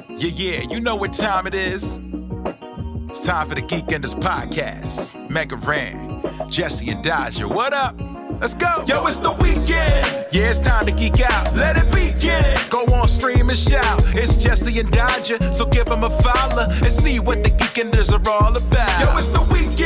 Yeah, you know what time it is. It's time for the Geekenders podcast. MegaRan, Jesse and Dodger, what up? Let's go. Yo, it's the weekend. Yeah, it's time to geek out. Let it begin. Go on, stream and shout. It's Jesse and Dodger, so give them a follow and see what the Geekenders are all about. Yo, it's the weekend.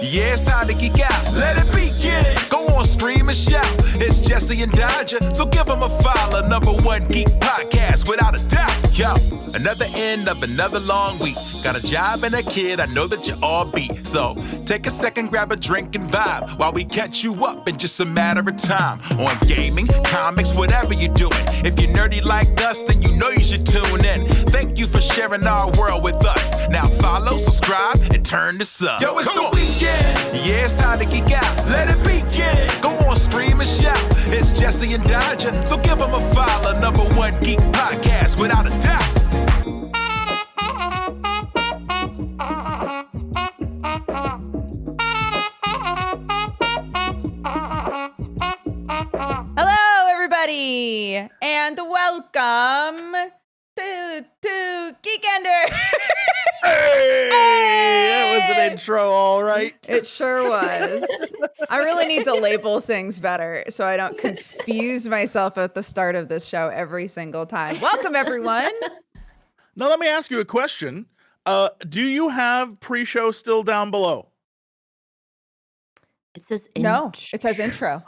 Yeah, it's time to geek out. Let it begin. Go on, stream and shout. It's Jesse and Dodger, so give them a follow. #1 geek podcast, without a doubt. Yo, another end of another long week. Got a job and a kid, I know that you all beat. So take a second, grab a drink and vibe while we catch you up in just a matter of time. On gaming, comics, whatever you're doing. If you're nerdy like us, then you know you should tune in. Thank you for sharing our world with us. Now follow, subscribe, and turn this up. Yo, it's the weekend. Yeah, it's time to geek out. Let it begin. Go on, stream and shout. It's Jesse and Dodger, so give them a follow. #1 geek podcast, without a doubt. Hello, everybody, and welcome to Geekenders. Hey, that was an intro, all right. It sure was. I really need to label things better so I don't confuse myself at the start of this show every single time. Welcome, everyone. Now, let me ask you a question. Do you have pre-show still down below? It says No, it says intro.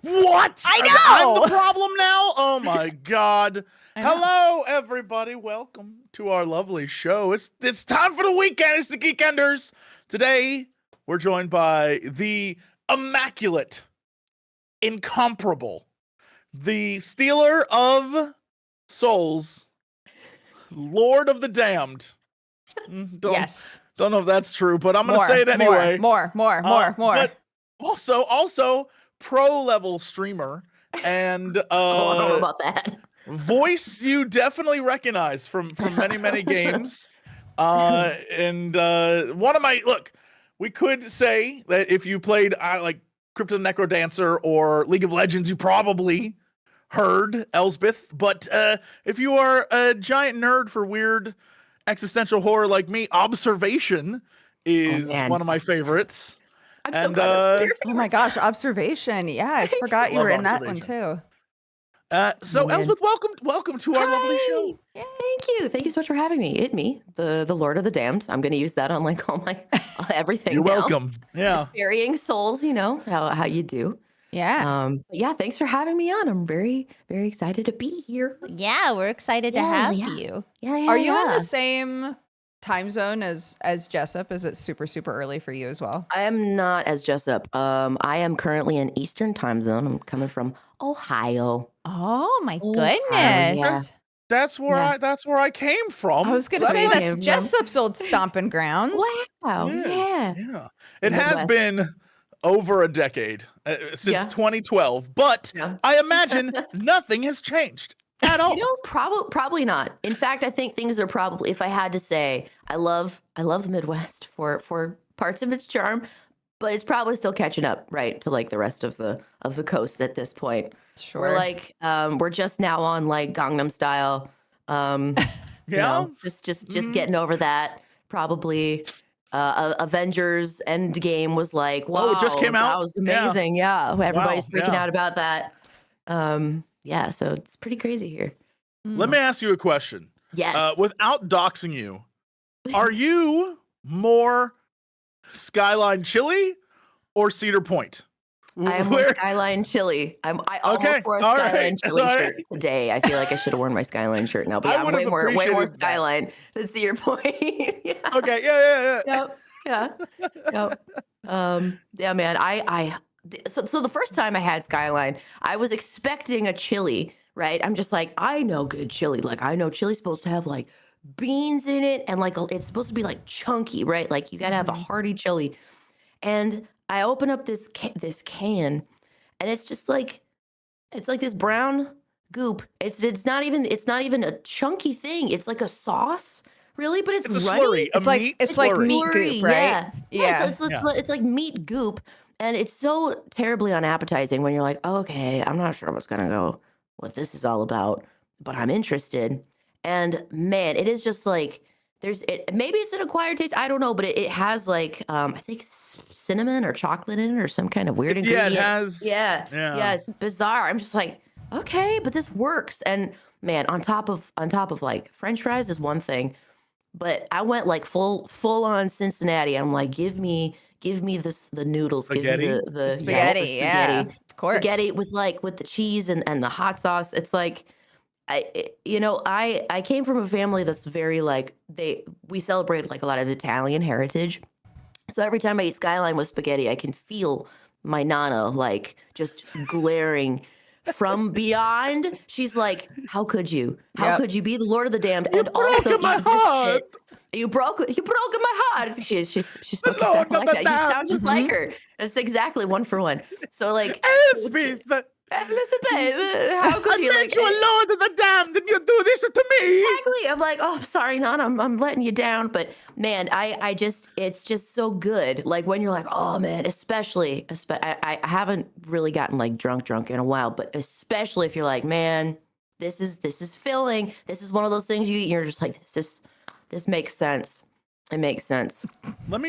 What? I I'm know! the problem now? Oh, my God. I know. Hello, everybody. Welcome to our lovely show. It's time for the weekend. It's the Geekenders. Today, we're joined by the immaculate, incomparable, the stealer of souls, Lord of the Damned. Yes. Don't know if that's true, but I'm going to say it anyway. More. But also pro level streamer and I don't know about that. voice you definitely recognize from many games. And one of my we could say that if you played like Crypt and NecroDancer or League of Legends, you probably heard Elspeth. But if you are a giant nerd for weird existential horror like me, Observation is one of my favorites. I'm so glad it's Oh my gosh, Observation. Yeah, I forgot you Love were in that one Observation. too. So Man. Elspeth, welcome to our lovely show. Thank you so much for having me. The Lord of the Damned. I'm going to use that on like all my everything. You're now. welcome. Yeah. Just burying souls, you know how you do. Yeah. But yeah, thanks for having me on. I'm very, very excited to be here. Yeah, we're excited to have you. Yeah. Are you in the same time zone as Jessup? Is it super early for you as well? I am not as Jessup. I am currently in Eastern time zone. I'm coming from Ohio. Oh my Oh, goodness. yeah. That's where I came from. I was gonna say That's that's okay. Jessup's old stomping grounds. Wow. Yes, Yeah. It has Midwest. been over a decade since Yeah. 2012, but Yeah. I imagine nothing has changed at all. You know, probably not. In fact, I think things are probably, if I had to say, I love the Midwest for parts of its charm, but it's probably still catching up, right, to like the rest of the coast at this point. Sure. We're like, we're just now on like Gangnam Style. You know, just getting over that. Probably, Avengers Endgame was like, wow, it just came out? That was amazing. Yeah, everybody's Wow, freaking yeah. out about that. Yeah, so it's pretty crazy here. Let me ask you a question. Yes. Without doxing you, are you more Skyline Chili or Cedar Point? I am more Skyline Chili. I almost Okay, wore a all Skyline right, Chili all right. shirt today. I feel like I should have worn my Skyline shirt now, but I yeah, I'm would way have more appreciated that. Skyline than Cedar Point. Yeah. Okay, yeah. Yep. Yeah, man. So the first time I had Skyline, I was expecting a chili, right? I'm just like, I know good chili. Like, I know chili's supposed to have like beans in it, and like it's supposed to be like chunky, right? Like you gotta have a hearty chili. And I open up this can, and it's just like, it's like this brown goop. It's not even a chunky thing. It's like a sauce, really, but it's It's a runny. slurry. It's like meat Slurry, goop, right? Yeah. So it's like meat goop, and it's so terribly unappetizing when you're like, oh, okay, I'm not sure what's gonna go, what this is all about, but I'm interested. And man, it is just like maybe it's an acquired taste. I don't know, but it has like I think it's cinnamon or chocolate in it or some kind of weird ingredient. Yeah, it has. Yeah, it's bizarre. I'm just like, okay, but this works. And man, on top of like French fries is one thing, but I went like full on Cincinnati. I'm like, give me the noodles, Spaghetti? give me the Spaghetti, yeah, of course. spaghetti with the cheese and the hot sauce. It's like I came from a family that's very like we celebrate like a lot of Italian heritage. So every time I eat Skyline with spaghetti, I can feel my nana like just glaring from beyond. She's like, "How could you? How could you be the Lord of the Damned and also my eat this heart. shit? You broke my heart." She spoke exactly like that. You sound just like her. It's exactly one for one. So like, Elspeth, Elizabeth, how could you? you a Lord of the Damned and you do this to me? Exactly. I'm like, oh, sorry, Nana, I'm letting you down. But man, it's just so good. Like when you're like, oh man, especially I haven't really gotten like drunk in a while, but especially if you're like, man, this is filling. This is one of those things you eat and you're just like, this makes sense. It makes sense.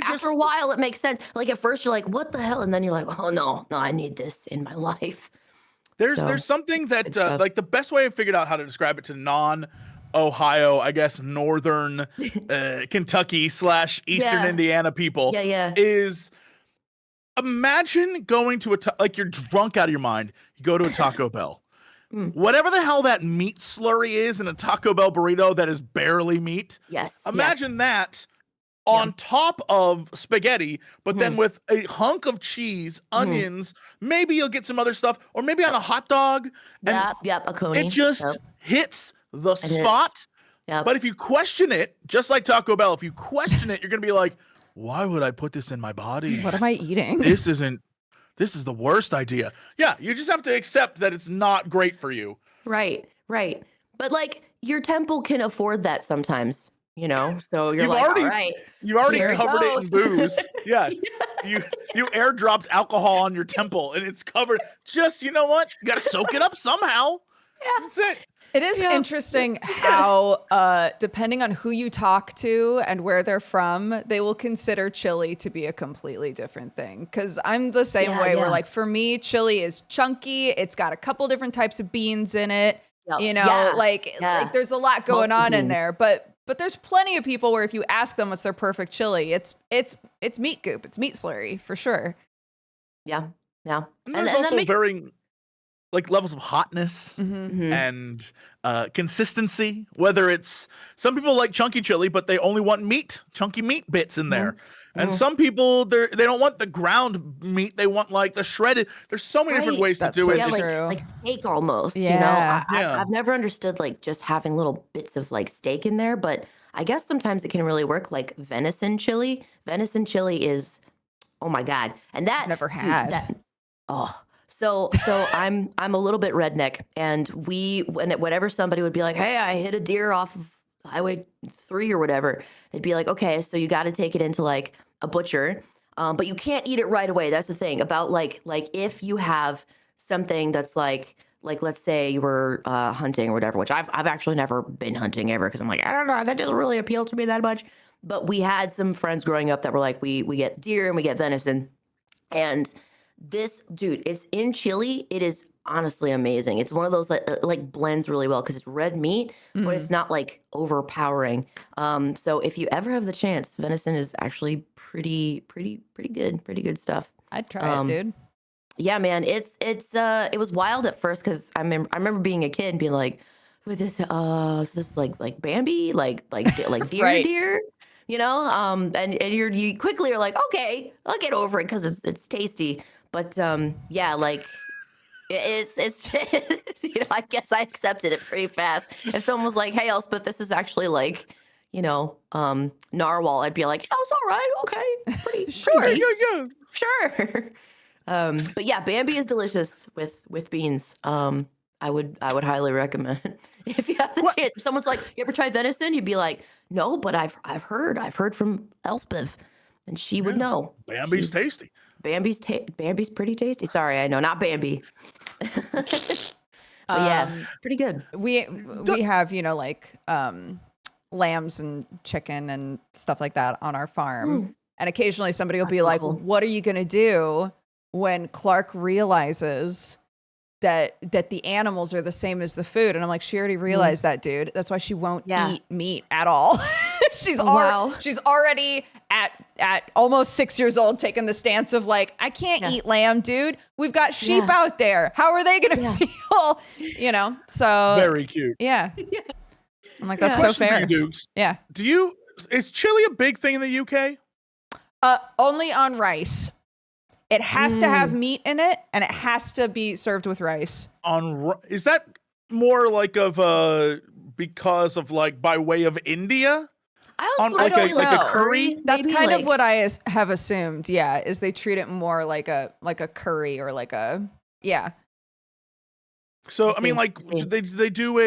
After a while, it makes sense. Like at first you're like, what the hell? And then you're like, oh no, I need this in my life. There's something that like the best way I figured out how to describe it to non-Ohio, I guess, northern Kentucky / Eastern Indiana people is imagine going to like you're drunk out of your mind. You go to a Taco Bell. Whatever the hell that meat slurry is in a Taco Bell burrito that is barely meat. Yes. Imagine that on top of spaghetti, but then with a hunk of cheese, onions, maybe you'll get some other stuff, or maybe on a hot dog. And a coney. it just hits the spot. But if you question it, just like Taco Bell, if you question it, you're going to be like, why would I put this in my body? What am I eating? This is the worst idea. Yeah, you just have to accept that it's not great for you. Right. But like your temple can afford that sometimes. You know, so you've already covered it in booze. Yeah. You airdropped alcohol on your temple and it's covered. Just, you know what? You got to soak it up somehow. Yeah. That's it. It is interesting how, depending on who you talk to and where they're from, they will consider chili to be a completely different thing. Because I'm the same way where, like, for me, chili is chunky. It's got a couple different types of beans in it. You know, like there's a lot going on in there. But there's plenty of people where if you ask them what's their perfect chili, it's meat goop, it's meat slurry for sure. Yeah. And there's also varying like levels of hotness and consistency. Whether it's some people like chunky chili, but they only want chunky meat bits in there. And some people they don't want the ground meat; they want like the shredded. There's so many different ways to do it. Yeah, like steak almost. You know, I've never understood like just having little bits of like steak in there, but I guess sometimes it can really work. Like venison chili. Venison chili is, oh my god, and that never had. So I'm a little bit redneck, and whenever somebody would be like, hey, I hit a deer off of Highway 3 or whatever, they'd be like, okay, so you got to take it into like a butcher, but you can't eat it right away. That's the thing about like if you have something that's like let's say you were hunting or whatever, which I've actually never been hunting ever because I'm like, I don't know, that doesn't really appeal to me that much. But we had some friends growing up that were like, we get deer and we get venison, and this dude, it's in chili. It is honestly amazing. It's one of those that like blends really well because it's red meat, but it's not like overpowering. So if you ever have the chance, venison is actually pretty good stuff. I'd try it, dude. Yeah, man. It was wild at first because I remember being a kid and being like, with this so this is like Bambi, like deer, deer. You know, and you quickly are like, okay, I'll get over it because it's tasty. But like it's you know, I guess I accepted it pretty fast. If someone was like, hey, Elspeth, this is actually like, you know, narwhal, I'd be like, oh, it's all right, okay, pretty sure, sure. But yeah, Bambi is delicious with beans. I would highly recommend if you have the chance. If someone's like, you ever tried venison? You'd be like, no, but I've heard from Elspeth, and she would know. Bambi's tasty. Bambi's pretty tasty. Sorry, I know, not Bambi. But yeah, pretty good. We have, like lambs and chicken and stuff like that on our farm. And occasionally somebody will be like, cool. What are you going to do when Clark realizes that the animals are the same as the food? And I'm like, she already realized that, dude. That's why she won't eat meat at all. She's already at almost 6 years old taking the stance of like, I can't eat lamb, dude. We've got sheep out there. How are they going to feel? So very cute. Yeah. I'm like, that's so fair. For you, Dukes. Yeah. Is chili a big thing in the UK? Only on rice. It has to have meat in it, and it has to be served with rice. Is that more like because of like by way of India? I also like a curry. That's kind of what I have assumed. Yeah, is they treat it more like a curry or like a So I mean, like they do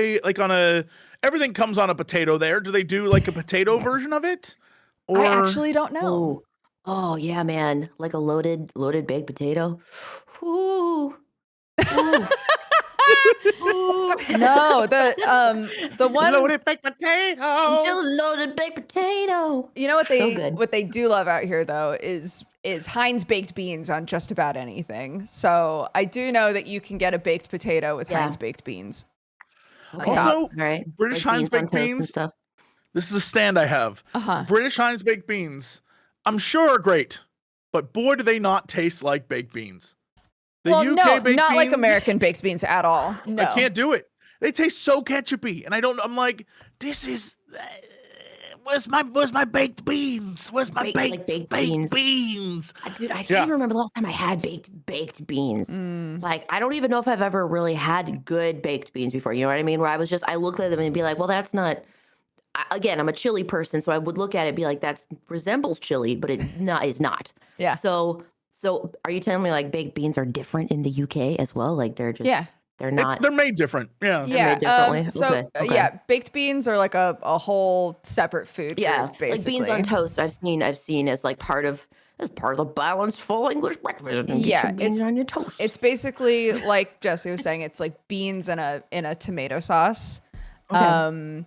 everything comes on a potato there. Do they do like a potato version of it? Or... I actually don't know. Oh yeah, man! Like a loaded baked potato. Ooh. No, the one loaded baked potato. Loaded baked potato. You know what they do love out here though is Heinz baked beans on just about anything. So I do know that you can get a baked potato with Heinz baked beans. Okay. Also, like British Heinz baked beans and stuff. This is a stand I have. British Heinz baked beans, I'm sure are great, but boy, do they not taste like baked beans. UK baked beans, like American baked beans at all. No. I can't do it. They taste so ketchupy, and I'm like, this is. Where's my baked beans? Where's my baked beans? Dude, I can't remember the last time I had baked beans. Like, I don't even know if I've ever really had good baked beans before. You know what I mean? Where I looked at them and be like, well, that's not. Again, I'm a chili person, so I would look at it and be like, that resembles chili, but it is not. Yeah. So are you telling me like baked beans are different in the UK as well? Like they're just they're not. They're made different. Yeah. They're made differently. Okay. Baked beans are like a whole separate food. Group, basically. Like beans on toast. I've seen as like part of the balanced full English breakfast. And get your beans on your toast. It's basically like Jesse was saying. It's like beans in a tomato sauce. Okay.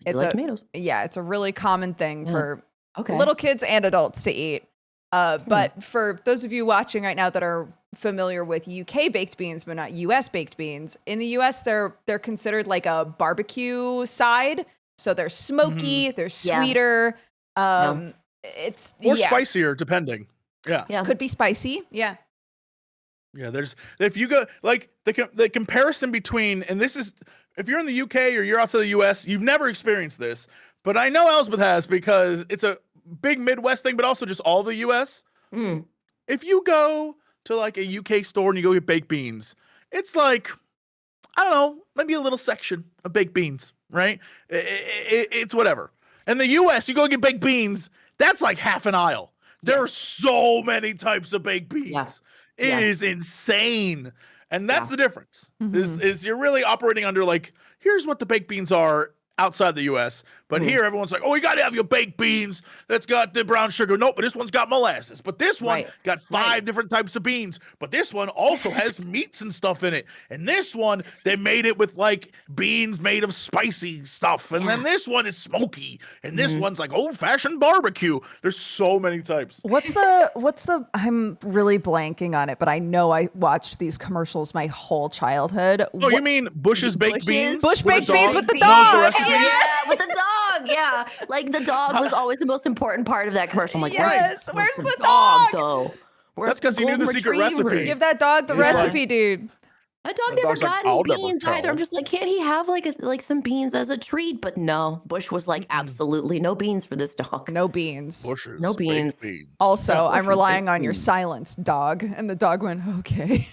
It's tomatoes. Yeah, it's a really common thing for little kids and adults to eat. But for those of you watching right now that are familiar with UK baked beans, but not US baked beans, in the US they're considered like a barbecue side. So they're smoky, they're sweeter. It's spicier, depending. Yeah. Could be spicy. Yeah. Yeah, if you go like the comparison between, and this is if you're in the UK or you're outside the US, you've never experienced this, but I know Elspeth has because it's a big Midwest thing, but also just all the US. If you go to like a UK store and you go get baked beans, it's like, I don't know, maybe a little section of baked beans, right? It's whatever. In the US, you go get baked beans, that's like half an aisle. There are so many types of baked beans. Yeah. It is insane. And that's the difference. Is you're really operating under like, here's what the baked beans are outside the US. But here everyone's like, oh, you gotta have your baked beans that's got the brown sugar. Nope, but this one's got molasses. But this one got 5 different types of beans. But this one also has meats and stuff in it. And this one, they made it with like beans made of spicy stuff. And then this one is smoky. And this one's like old-fashioned barbecue. There's so many types. What's the I'm really blanking on it, but I know I watched these commercials my whole childhood. Oh, you mean Bush's baked beans? Bush baked beans with the dog. Yeah, with the dog. Yeah, like the dog was always the most important part of that commercial. I'm like, where's the dog though? That's because he knew the secret recipe. Give that dog the recipe, dude. That dog never got any beans either. I'm just like, can't he have like some beans as a treat? But no, Bush was like, absolutely no beans for this dog. No beans. Bush's no beans. Also, I'm relying on your silence, dog. And the dog went, okay.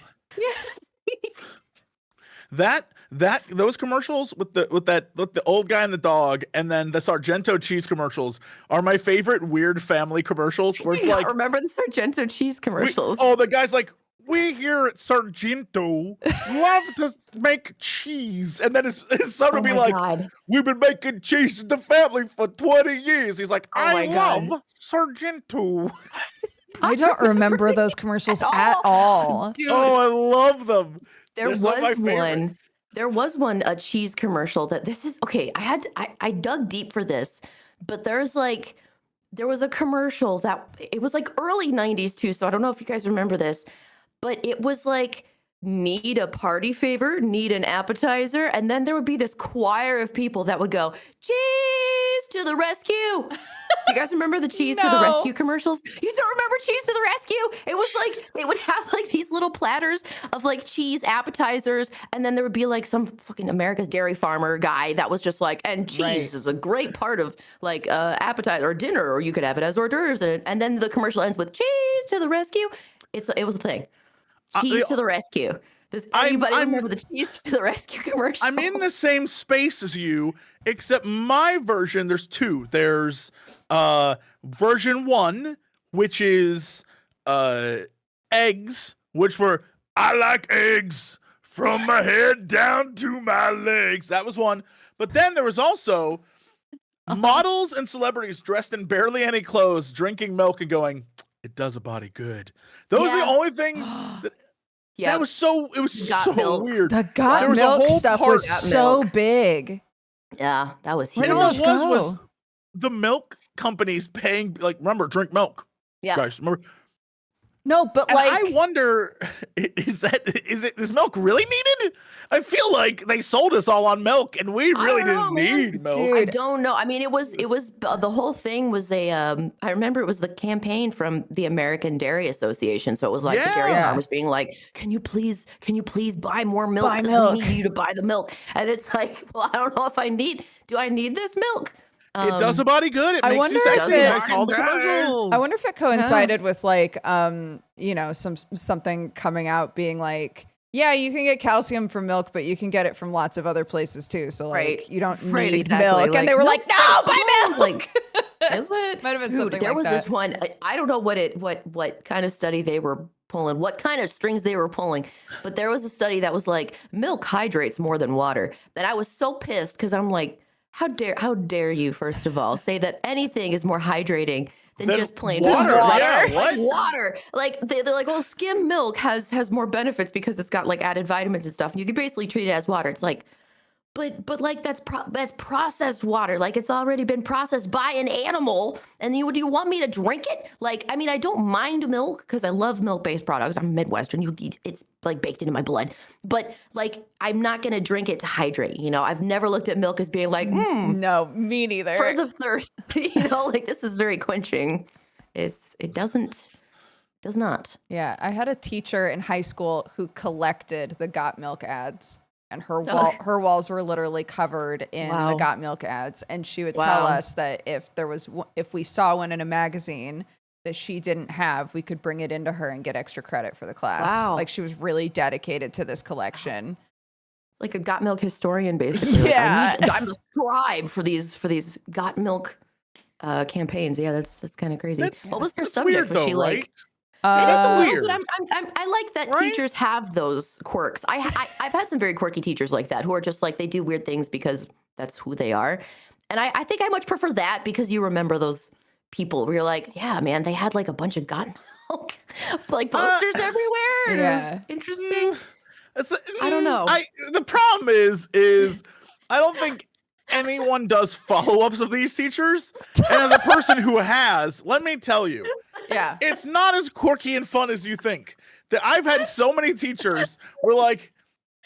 Those commercials with the old guy and the dog, and then the Sargento cheese commercials are my favorite weird family commercials. Where it's like, remember the Sargento cheese commercials? The guy's like, we here at Sargento love to make cheese, and then his son would be like, we've been making cheese in the family for 20 years. He's like, I love Sargento. I don't remember those commercials at all. Dude. Oh, I love them. There was one There was a cheese commercial that this is okay. I dug deep for this, but there was a commercial that it was like early 90s too. So I don't know if you guys remember this, but it was like, need a party favor, need an appetizer. And then there would be this choir of people that would go, cheese to the rescue. Do you guys remember the cheese to the rescue commercials? You don't remember cheese to the rescue? It was like, they would have like these little platters of like cheese appetizers. And then there would be like some fucking America's Dairy Farmer guy that was just like, and cheese is a great part of like appetizer or dinner, or you could have it as hors d'oeuvres. And then the commercial ends with cheese to the rescue. It was a thing. Cheese to the rescue. Does anybody remember the cheese to the rescue commercial? I'm in the same space as you, except my version, there's two. There's version 1, which is eggs, which were, I like eggs from my head down to my legs. That was one. But then there was also models and celebrities dressed in barely any clothes, drinking milk and going, it does a body good. Those are the only things that was so, it was so milk. weird. The got milk stuff was so big. Yeah, that was huge. Where did those go? Was the milk companies paying, like, remember, drink milk. Yeah. Guys, remember? No, but And like, I wonder, is milk really needed? I feel like they sold us all on milk, and we really didn't need milk. Dude. I don't know. I mean, it was the whole thing was I remember it was the campaign from the American Dairy Association. So it was like the dairy farmers being like, can you please buy more milk? Buy milk. We need you to buy the milk. And it's like, well, I don't know if do I need this milk? It does a body good. It I makes wonder you if sexy. it- I saw the commercials. I wonder if it coincided with like, something coming out being like, yeah, you can get calcium from milk, but you can get it from lots of other places too. So like, you don't need milk. And they were like, no, buy milk. Like, is it? Might have been Dude, something there like was that. this one. I don't know what kind of study they were pulling, what kind of strings they were pulling, but there was a study that was like milk hydrates more than water. That I was so pissed because I'm like, how dare you, first of all, say that anything is more hydrating than just plain water. Yeah, what? Water. Like they're like, oh, skim milk has more benefits because it's got like added vitamins and stuff. And you can basically treat it as water. It's like, but like that's processed water. Like it's already been processed by an animal. And do you want me to drink it? Like, I mean, I don't mind milk because I love milk-based products. I'm Midwestern. It's like baked into my blood. But like, I'm not going to drink it to hydrate. You know, I've never looked at milk as being like, no, me neither. for the thirst. You know, like this is very quenching. It does not. Yeah, I had a teacher in high school who collected the Got Milk ads, and her walls were literally covered in the Got Milk ads. And she would tell us that if we saw one in a magazine that she didn't have, we could bring it into her and get extra credit for the class. Wow. Like she was really dedicated to this collection. It's like a Got Milk historian, basically. Yeah. Like, I'm the scribe for these Got Milk campaigns. Yeah, that's kind of crazy. What was her subject? Weird, Was she though, like? right? It is a weird. little bit. I like that teachers have those quirks. I've had some very quirky teachers like that who are just like, they do weird things because that's who they are. And I think I much prefer that because you remember those people where you're like, yeah, man, they had like a bunch of Got Milk like posters everywhere. It was interesting. I don't know. The problem is I don't think anyone does follow-ups of these teachers. And as a person who has, let me tell you, it's not as quirky and fun as you think. That I've had so many teachers where, like,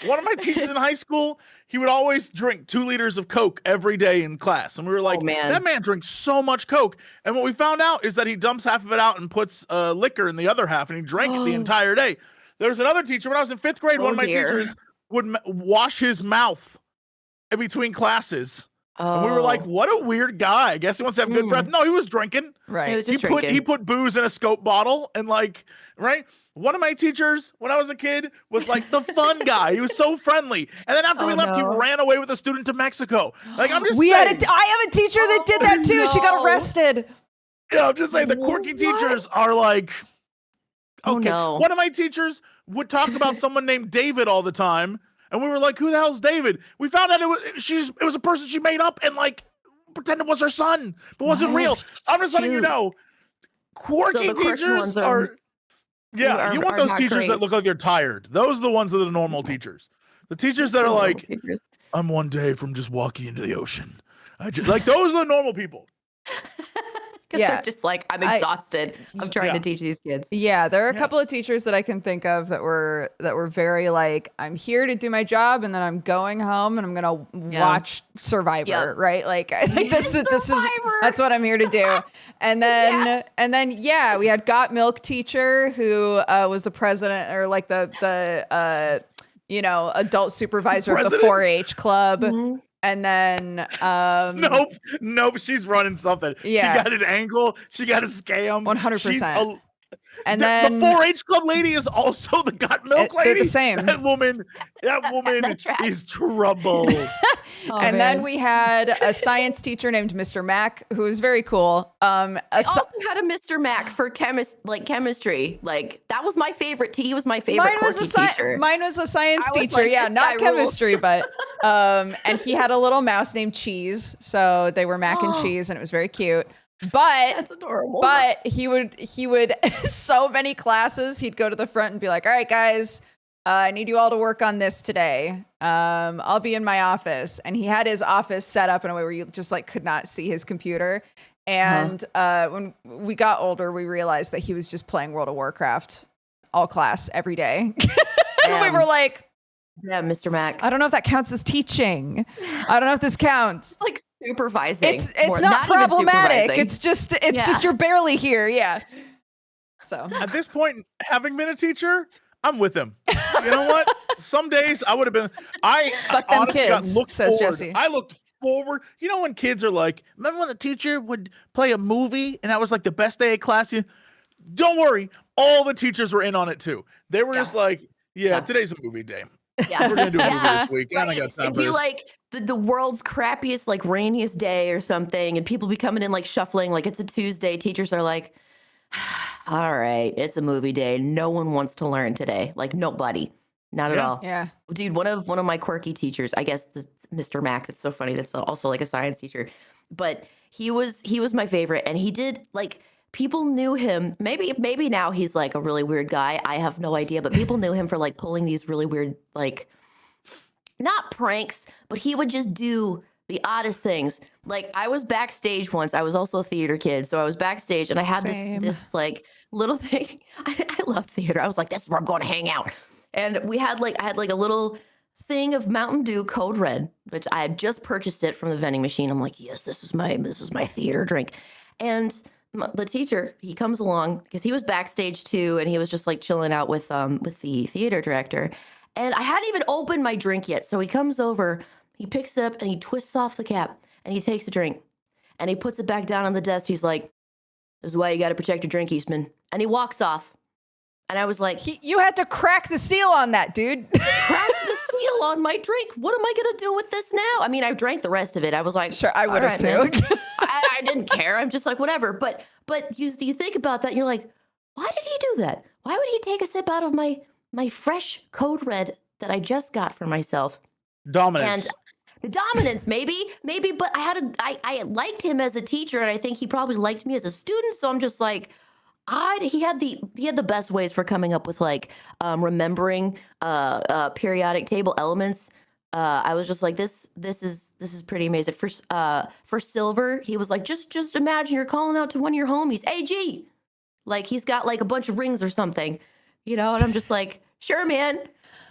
one of my teachers in high school, he would always drink 2 liters of Coke every day in class. And we were like, that man drinks so much Coke. And what we found out is that he dumps half of it out and puts liquor in the other half, and he drank it the entire day. There was another teacher when I was in 5th grade, one of my teachers would wash his mouth in between classes. And we were like, what a weird guy. I guess he wants to have good breath. No, he was drinking. Right. He was just drinking. He put booze in a Scope bottle and like, right? One of my teachers when I was a kid was like the fun guy. He was so friendly. And then after we left, he ran away with a student to Mexico. Like, I'm just saying. I have a teacher that did that too. She got arrested. Yeah, I'm just saying the quirky teachers are like, okay. One of my teachers would talk about someone named David all the time. And we were like, who the hell's David? We found out it was a person she made up and like pretended was her son, but wasn't real. I'm just letting you know, quirky teachers are you want those teachers that look like they're tired. Those are the ones that are the normal teachers. The teachers that are like, I'm one day from just walking into the ocean. Like those are the normal people. Because they're just like, I'm exhausted. I'm trying to teach these kids. Yeah, there are a couple of teachers that I can think of that were very like, I'm here to do my job, and then I'm going home and I'm gonna watch Survivor, right? Like I think this is that's what I'm here to do. And then we had Got Milk teacher who was the president or like the adult supervisor of the 4-H club. Mm-hmm. And then nope, she's running something. Yeah. She got an angle, she got a scam. 100%. And then the 4-H club lady is also the Got Milk lady. They're the same. That woman is trouble. Then we had a science teacher named Mr. Mac, who was very cool. I also had a Mr. Mac for chemistry. Like that was my favorite. He was my favorite teacher. Mine was a science teacher. Yeah, not chemistry, but and he had a little mouse named Cheese. So they were Mac and Cheese, and it was very cute. But that's adorable. But he would so many classes, he'd go to the front and be like, all right, guys, I need you all to work on this today. I'll be in my office. And he had his office set up in a way where you just like could not see his computer. And when we got older, we realized that he was just playing World of Warcraft all class every day. And we were like, yeah, Mr. Mac. I don't know if that counts as teaching. I don't know if this counts. It's like supervising. It's not problematic. It's just you're barely here. Yeah. So at this point, having been a teacher, I'm with him. You know what? Some days I would have been. Fuck them kids, says Jesse. I looked forward. You know when kids are like, remember when the teacher would play a movie and that was like the best day of class? Don't worry, all the teachers were in on it too. They were just like, today's a movie day. Yeah, we're gonna do a movie this week. I don't got time It'd for be this. like the world's crappiest, like rainiest day or something, and people be coming in like shuffling, like it's a Tuesday. Teachers are like, all right, it's a movie day. No one wants to learn today. Like nobody, not at all. Yeah, dude. One of my quirky teachers, I guess, Mr. Mac. It's so funny. That's also like a science teacher, but he was my favorite, and he did like. People knew him. Maybe now he's like a really weird guy. I have no idea, but people knew him for like pulling these really weird, like not pranks, but he would just do the oddest things. Like I was backstage once. I was also a theater kid, so I was backstage and I had this like little thing. I love theater. I was like, this is where I'm going to hang out. And I had like a little thing of Mountain Dew Code Red, which I had just purchased it from the vending machine. I'm like, yes, this is my theater drink. And the teacher, he comes along because he was backstage too, and he was just like chilling out with the theater director. And I hadn't even opened my drink yet, so he comes over, he picks it up, and he twists off the cap, and he takes a drink, and he puts it back down on the desk. He's like, "This is why you got to protect your drink, Eastman." And he walks off, and I was like, "You had to crack the seal on that, dude." Cracked the seal on my drink. What am I gonna do with this now? I mean, I drank the rest of it. I was like, sure, I would have too. I didn't care. I'm just like, whatever. But you think about that and you're like, why did he do that? Why would he take a sip out of my fresh Code Red that I just got for myself? Dominance. And dominance, maybe, but I liked him as a teacher, and I think he probably liked me as a student. So I'm just like, he had the best ways for coming up with like remembering periodic table elements. I was just like, this is pretty amazing. For silver, he was like, just imagine you're calling out to one of your homies, AG, like he's got like a bunch of rings or something, and I'm just like, sure, man.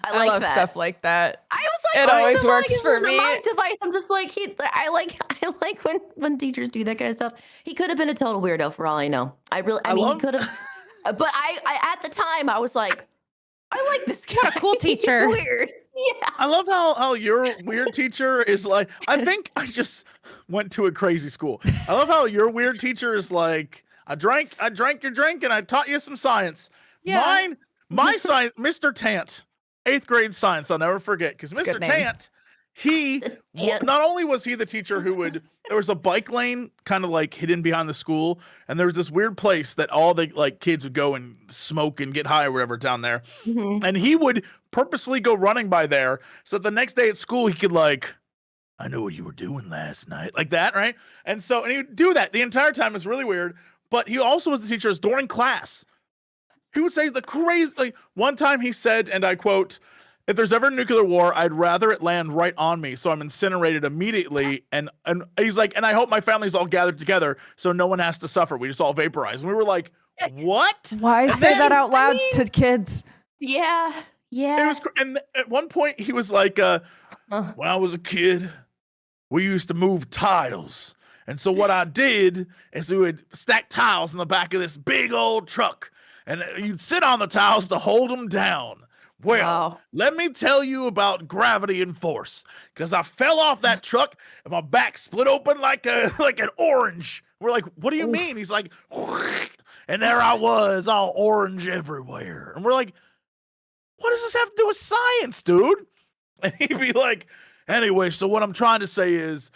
I love that. Stuff like that. I was like, it always works for me. Device. I'm just like, I like when teachers do that kind of stuff. He could have been a total weirdo for all I know. I mean, he could have. But I at the time I was like, I like this guy. What a cool teacher. He's weird. Yeah. I love how your weird teacher is like, I think I just went to a crazy school. I love how your weird teacher is like, I drank your drink and I taught you some science. Yeah. My science, Mr. Tant, 8th grade science, I'll never forget, because Mr. Tant, he not only was he the teacher who there was a bike lane kind of like hidden behind the school, and there was this weird place that all the like kids would go and smoke and get high or whatever down there. Mm-hmm. And he would purposely go running by there so that the next day at school he could like, I know what you were doing last night, like that, right? And he would do that the entire time. It's really weird. But he also was the teacher during class. He would say the crazy, like one time he said, and I quote, if there's ever a nuclear war, I'd rather it land right on me, so I'm incinerated immediately. And he's like, and I hope my family's all gathered together, so no one has to suffer. We just all vaporize. And we were like, what? Why and say that out loud to kids? Yeah. It was, and at one point he was like, when I was a kid, we used to move tiles. And so what I did is we would stack tiles in the back of this big old truck, and you'd sit on the tiles to hold them down. Well, let me tell you about gravity and force, because I fell off that truck and my back split open like an orange. We're like, what do you mean? He's like, and there I was, all orange everywhere. And we're like, what does this have to do with science, dude? And he'd be like, anyway, so what I'm trying to say is,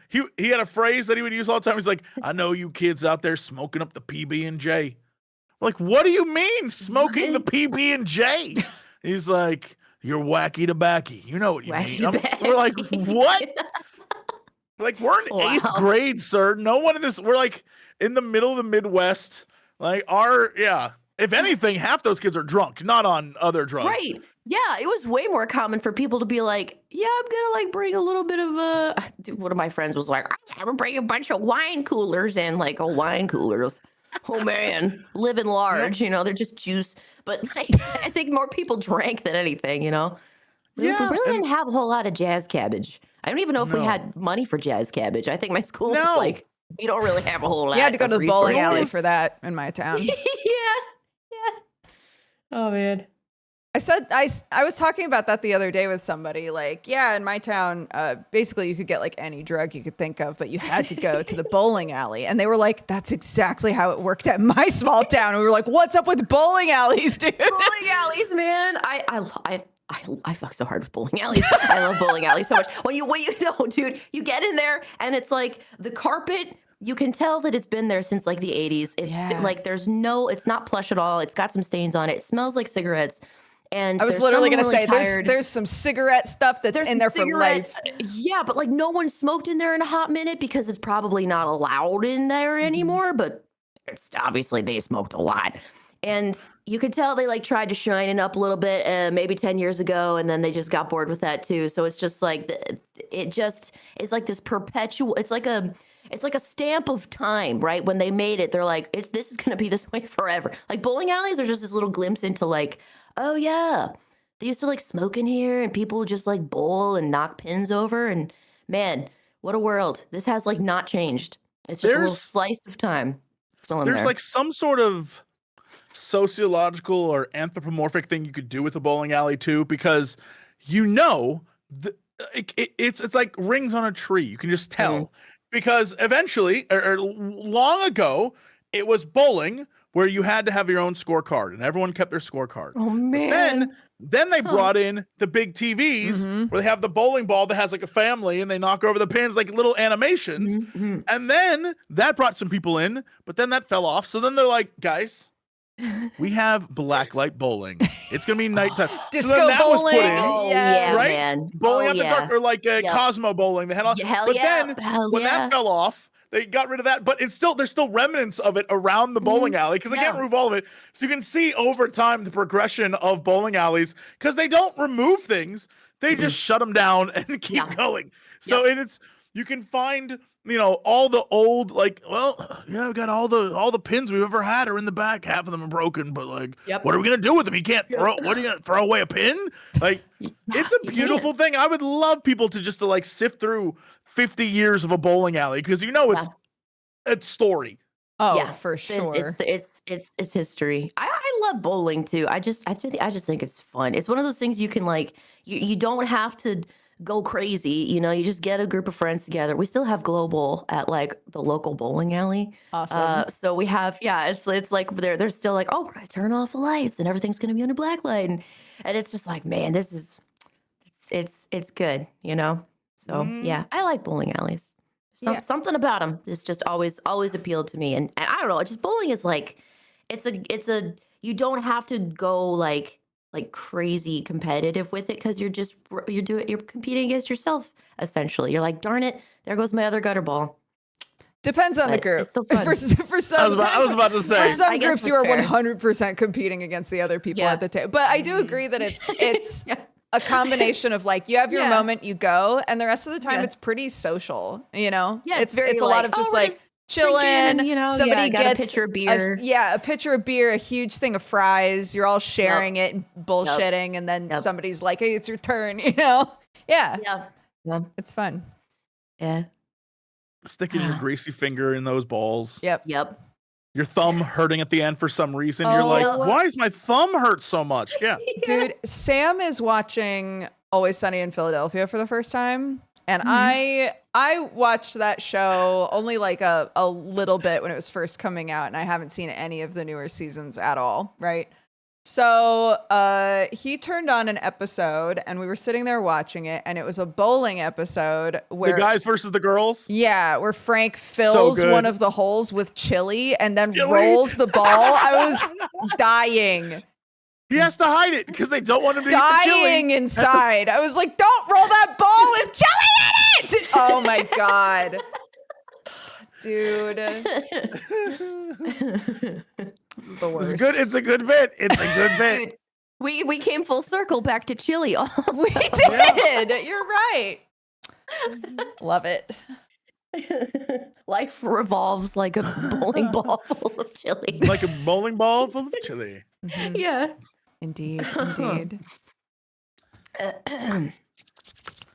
he had a phrase that he would use all the time. He's like, I know you kids out there smoking up the PB&J. We're like, what do you mean smoking the PB&J? He's like, you're wacky tobacco. You know what you mean. We're like, what? Like, we're in 8th grade, sir. No one in this, we're like in the middle of the Midwest. Like, if anything, half those kids are drunk, not on other drugs. Right. Yeah, it was way more common for people to be like, yeah, I'm gonna like bring a little bit of one of my friends was like, I'm gonna bring a bunch of wine coolers in, like, wine coolers. Oh man, living large, they're just juice. But I think more people drank than anything, We really didn't have a whole lot of jazz cabbage. I don't even know if we had money for jazz cabbage. I think my school was like, we don't really have a whole lot. You had to go to the bowling alley for that in my town. Yeah. Oh man. I was talking about that the other day with somebody, like, in my town, basically you could get like any drug you could think of, but you had to go to the bowling alley. And they were like, that's exactly how it worked at my small town. And we were like, what's up with bowling alleys, dude? Bowling alleys, man. I fuck so hard with bowling alleys. I love bowling alleys so much. When you dude, you get in there and it's like the carpet, you can tell that it's been there since like the 80s. It's like it's not plush at all. It's got some stains on it. It smells like cigarettes. And I was literally going to say, there's some cigarette stuff that's in there for life. Yeah, but like no one smoked in there in a hot minute because it's probably not allowed in there anymore. But it's obviously they smoked a lot. And you could tell they like tried to shine it up a little bit maybe 10 years ago. And then they just got bored with that too. So it's just like, it's like this perpetual, it's like a stamp of time, right? When they made it, they're like, this is going to be this way forever. Like bowling alleys are just this little glimpse into like, oh yeah, they used to like smoke in here and people would just like bowl and knock pins over. And man, what a world. This has like not changed. It's just a little slice of time still in there. There's like some sort of sociological or anthropomorphic thing you could do with a bowling alley too, because it's like rings on a tree. You can just tell. Mm-hmm. Because eventually, or long ago, it was bowling where you had to have your own scorecard, and everyone kept their scorecard. Oh man! Then they brought in the big TVs where they have the bowling ball that has like a family, and they knock over the pins like little animations. Mm-hmm. And then that brought some people in, but then that fell off. So then they're like, guys, we have blacklight bowling. It's gonna be nighttime. Disco so then that bowling. Was put in, yeah, right? Man. Bowling after dark, or like Cosmo bowling. They had all, then when that fell off, they got rid of that. But there's still remnants of it around the bowling alley because they can't remove all of it. So you can see over time the progression of bowling alleys because they don't remove things; they just shut them down and keep going. So you can find. All the old, like, we got all the pins we've ever had are in the back. Half of them are broken, but like, what are we gonna do with them? You can't throw. What are you gonna throw away a pin? Like, it's a beautiful thing. I would love people to like sift through 50 years of a bowling alley because it's story. Oh, yeah, for sure. It's history. I love bowling too. I just think it's fun. It's one of those things you can like. You don't have to go crazy, you just get a group of friends together. We still have global at like the local bowling alley. Awesome. So we have, it's like they're still like, oh, we're gonna turn off the lights and everything's gonna be under black light, and it's just like, man, this is it's good, So yeah, I like bowling alleys. Something about them is just always appealed to me, and I don't know, just bowling is like, it's a you don't have to go like crazy competitive with it because you're competing against yourself essentially. You're like, darn it, there goes my other gutter ball. Depends on the group. It's still fun. For some, I was about to say. For some groups, you are 100% competing against the other people at the table. But I do agree that it's a combination of like you have your moment, you go, and the rest of the time it's pretty social. You know, yeah, it's a lot of just like chilling. And, somebody got gets a pitcher of beer. a pitcher of beer, a huge thing of fries. You're all sharing it and bullshitting, and then somebody's like, "Hey, it's your turn." You know? Yeah. It's fun. Yeah. Sticking your greasy finger in those balls. Yep. Your thumb hurting at the end for some reason. You're like, why does my thumb hurt so much? Yeah. Dude, Sam is watching Always Sunny in Philadelphia for the first time. And I watched that show only like a little bit when it was first coming out, and I haven't seen any of the newer seasons at all, right? So he turned on an episode, and we were sitting there watching it, and it was a bowling episode where the guys versus the girls. Yeah, where Frank fills one of the holes with chili and then rolls the ball. I was dying. He has to hide it because they don't want him to eat the chili. Dying inside. I was like, don't roll that ball with chili in it. Oh my God. Dude. The worst. It's a good bit. It's a good bit. We came full circle back to chili. We did. You're right. Love it. Life revolves like a bowling ball full of chili. Like a bowling ball full of chili. Yeah. Indeed.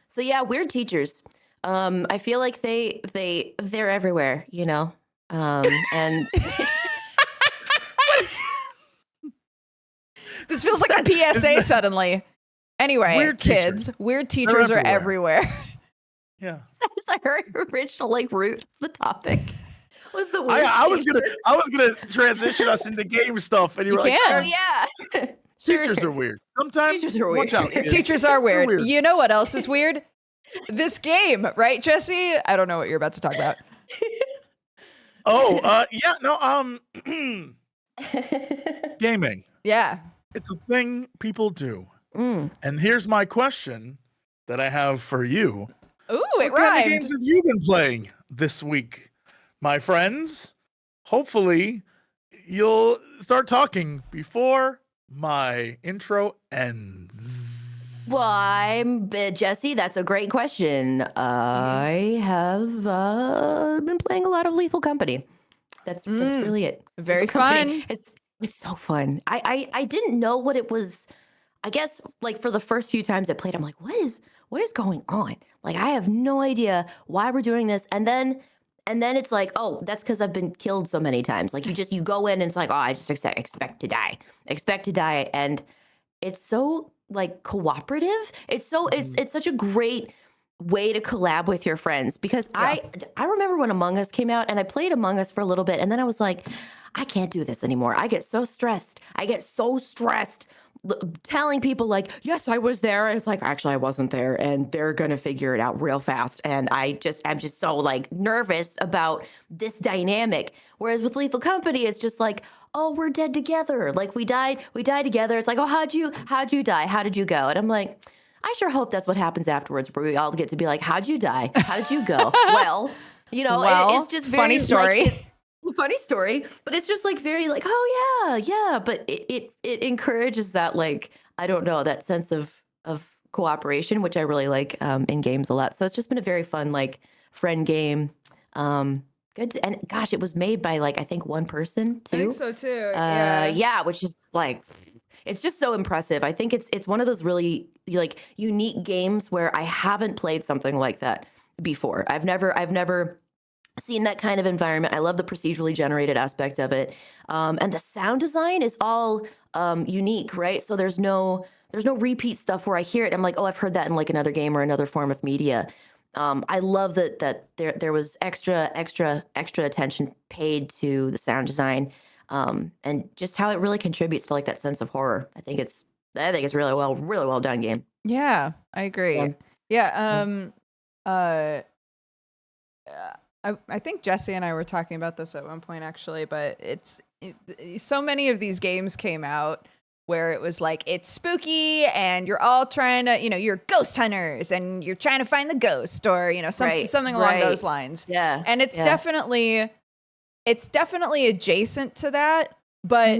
So yeah, weird teachers. I feel like they're everywhere, you know. And this feels like a PSA suddenly. Anyway, weird kids, weird teachers are everywhere. Yeah. As our original like root of the topic was the weird I was gonna transition us into game stuff, and you were like, oh yeah. Teachers are weird. Sometimes teachers are weird. Watch out, kids. Teachers are weird. You know what else is weird? This game, right, Jesse? I don't know what you're about to talk about. Gaming. Yeah. It's a thing people do. Mm. And here's my question that I have for you. Ooh, it What kind of rhymed. games have you been playing this week, my friends? Hopefully, you'll start talking before my intro ends. Well, Jesse, that's a great question. I have been playing a lot of Lethal Company. That's really it. Very Lethal Company. fun. It's so fun. I didn't know what it was. I guess like for the first few times I played, I'm like, what is going on? Like I have no idea why we're doing this. And then it's like, oh, that's because I've been killed so many times. Like you go in and it's like, oh, I just expect to die. And it's so like cooperative. It's such a great way to collab with your friends because I remember when Among Us came out and I played Among Us for a little bit and then I was like, I can't do this anymore. I get so stressed telling people like, yes, I was there. And it's like, actually, I wasn't there and they're going to figure it out real fast. And I'm just so like nervous about this dynamic. Whereas with Lethal Company, it's just like, oh, we're dead together. Like we died together. It's like, oh, how'd you die? How did you go? And I'm like, I sure hope that's what happens afterwards where we all get to be like, how'd you die? How did you go? Well, you know, it's just very funny story. Like, funny story, but it's just like very like, oh yeah, but it encourages that like, I don't know, that sense of cooperation, which I really like in games a lot. So it's just been a very fun like friend game. Good and gosh, it was made by like I think one person too. I think so too. Yeah, which is like it's just so impressive. I think it's one of those really like unique games where I haven't played something like that before. I've never seen that kind of environment. I love the procedurally generated aspect of it. And the sound design is all unique, right? So there's no repeat stuff where I hear it. I'm like, oh, I've heard that in like another game or another form of media. I love that there was extra attention paid to the sound design and just how it really contributes to like that sense of horror. I think it's really well done game. Yeah, I agree. I think Jesse and I were talking about this at one point actually, but so many of these games came out where it was like, it's spooky and you're all trying to, you're ghost hunters and you're trying to find the ghost or, something along those lines. Yeah. And it's definitely adjacent to that, but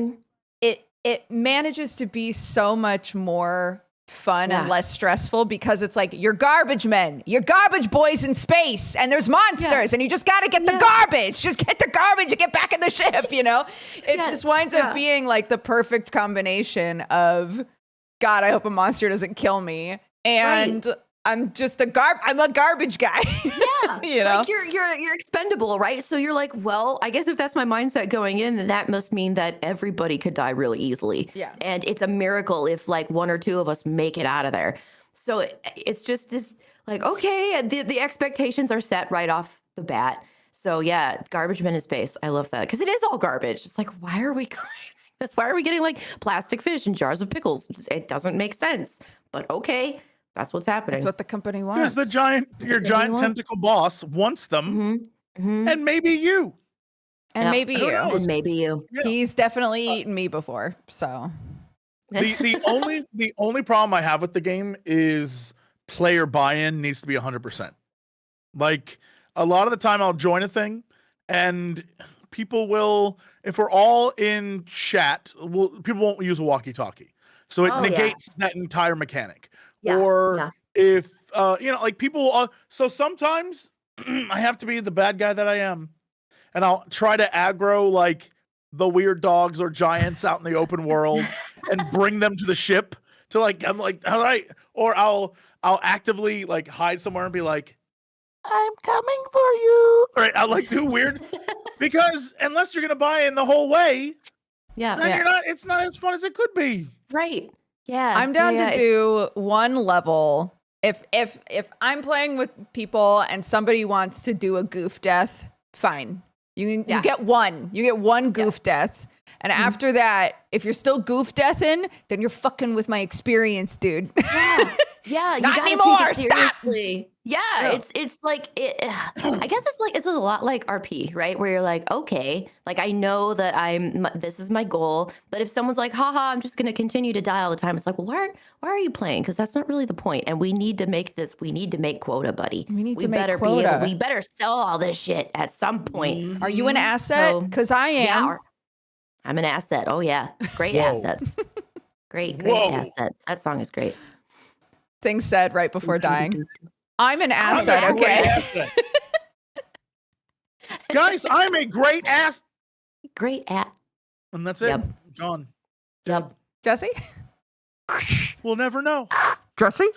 it manages to be so much more fun and less stressful because it's like you're garbage men, you're garbage boys in space, and there's monsters, and you just got to get the garbage. Just get the garbage and get back in the ship, you know? It just winds up being like the perfect combination of, God, I hope a monster doesn't kill me, and I'm just I'm a garbage guy. Yeah. You know? Like you're expendable, right? So you're like, well, I guess if that's my mindset going in, then that must mean that everybody could die really easily. Yeah. And it's a miracle if like one or two of us make it out of there. So it's just this like, okay, the expectations are set right off the bat. So yeah, garbage men in space. I love that. Because it is all garbage. It's like, why are we this? Why are we getting like plastic fish and jars of pickles? It doesn't make sense. But okay. That's what's happening. That's what the company wants. Because your giant tentacle boss wants them, and maybe you. And maybe you. And maybe you. Yeah. He's definitely eaten me before, so. The only problem I have with the game is player buy-in needs to be 100%. Like, a lot of the time I'll join a thing, and people will, if we're all in chat, people won't use a walkie-talkie. So it negates that entire mechanic. If like people so sometimes I have to be the bad guy that I am, and I'll try to aggro like the weird dogs or giants out in the open world and bring them to the ship to like, I'm like, all right, or I'll actively like hide somewhere and be like, I'm coming for you. All right, I'll like do weird because unless you're gonna buy in the whole way, then you're not, it's not as fun as it could be. Right. Yeah. I'm down to do one level. If I'm playing with people and somebody wants to do a goof death, fine. You get one. You get one goof death. And after that, if you're still goof deathing, then you're fucking with my experience, dude. Yeah. You Not gotta anymore. take it Stop. seriously. Yeah. It's like I guess it's a lot like RP, right? Where you're like, okay, like I know that this is my goal, but if someone's like, haha, I'm just gonna continue to die all the time, it's like, well, why are you playing? Because that's not really the point. And we need to make quota, buddy. We better make quota. We better sell all this shit at some point. Are you an asset? Because I am. Yeah, I'm an asset. Oh yeah. Great assets. Great assets. That song is great. Things said right before dying. I'm an asset, okay? Guys, I'm a great ass. Great at. And that's it. Yep. Gone. Yep. Jesse? We'll never know. Jesse?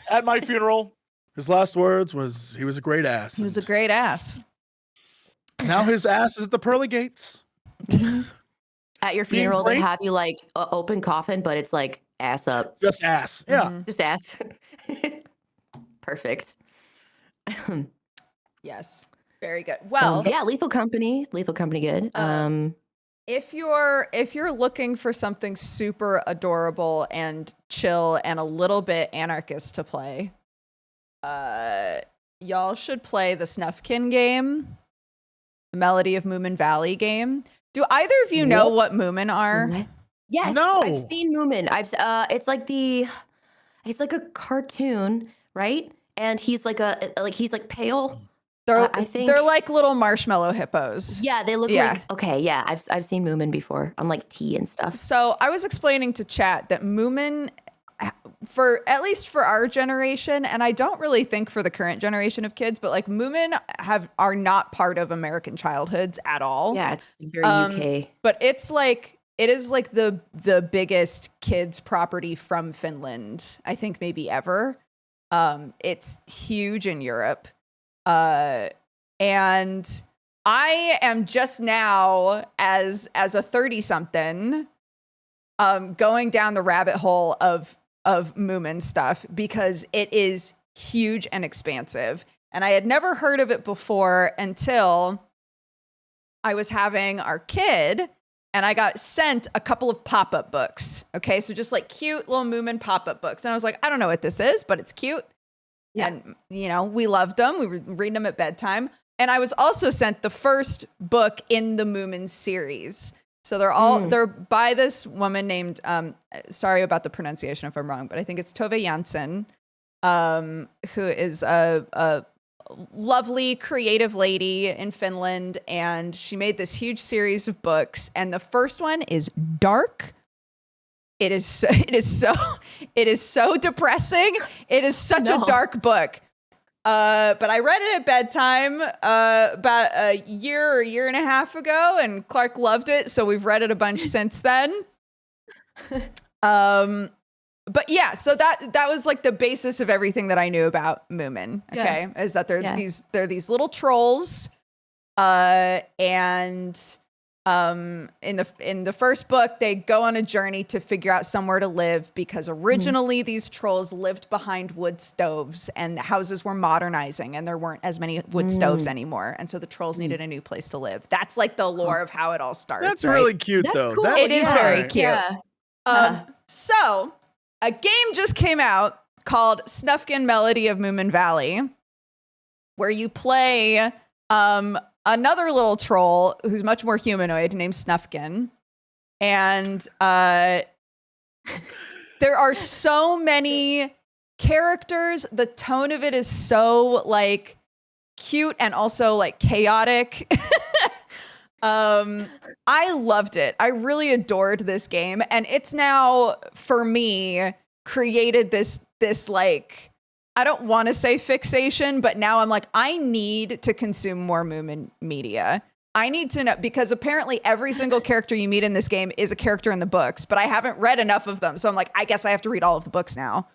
At my funeral, his last words was, he was a great ass. He was a great ass. Now his ass is at the pearly gates. At your funeral, they have you like open coffin, but it's like ass up. Just ass. Yeah. Just ass. Perfect. Yes. Very good. Well, so, yeah, Lethal Company good. If you're looking for something super adorable and chill and a little bit anarchist to play, y'all should play the Snufkin game, the Melody of Moomin Valley game. Do either of you know what Moomin are? Yes, no. I've seen Moomin. It's like a cartoon, right? And he's like pale. I think they're like little marshmallow hippos. Yeah, they look like I've seen Moomin before on like tea and stuff. So I was explaining to chat that Moomin, at least for our generation, and I don't really think for the current generation of kids, but like Moomin are not part of American childhoods at all. Yeah, it's very UK. But it is like the biggest kids property from Finland, I think maybe ever. It's huge in Europe. And I am just now as a 30-something going down the rabbit hole of Moomin stuff because it is huge and expansive. And I had never heard of it before until I was having our kid and I got sent a couple of pop-up books. Okay, so just like cute little Moomin pop-up books. And I was like, I don't know what this is, but it's cute. Yeah. And, we loved them. We were reading them at bedtime. And I was also sent the first book in the Moomin series. So they're by this woman named, sorry about the pronunciation if I'm wrong, but I think it's Tove Jansson, who is a lovely, creative lady in Finland. And she made this huge series of books. And the first one is dark, It is so depressing. It is such a dark book. But I read it at bedtime about a year and a half ago, and Clark loved it, so we've read it a bunch since then. But yeah, so that was like the basis of everything that I knew about Moomin. Okay, is that they're these little trolls, and in the first book they go on a journey to figure out somewhere to live, because originally these trolls lived behind wood stoves, and the houses were modernizing, and there weren't as many wood stoves anymore, and so the trolls needed a new place to live. That's like the lore of how it all starts. That's really cute, though. Cool. It is very cute. Yeah. So a game just came out called Snufkin Melody of Moomin Valley, where you play another little troll who's much more humanoid named Snufkin. And there are so many characters. The tone of it is so like cute and also like chaotic. I loved it. I really adored this game, and it's now, for me, created this like, I don't want to say fixation, but now I'm like, I need to consume more Moomin media. I need to know, because apparently every single character you meet in this game is a character in the books, but I haven't read enough of them. So I'm like, I guess I have to read all of the books now.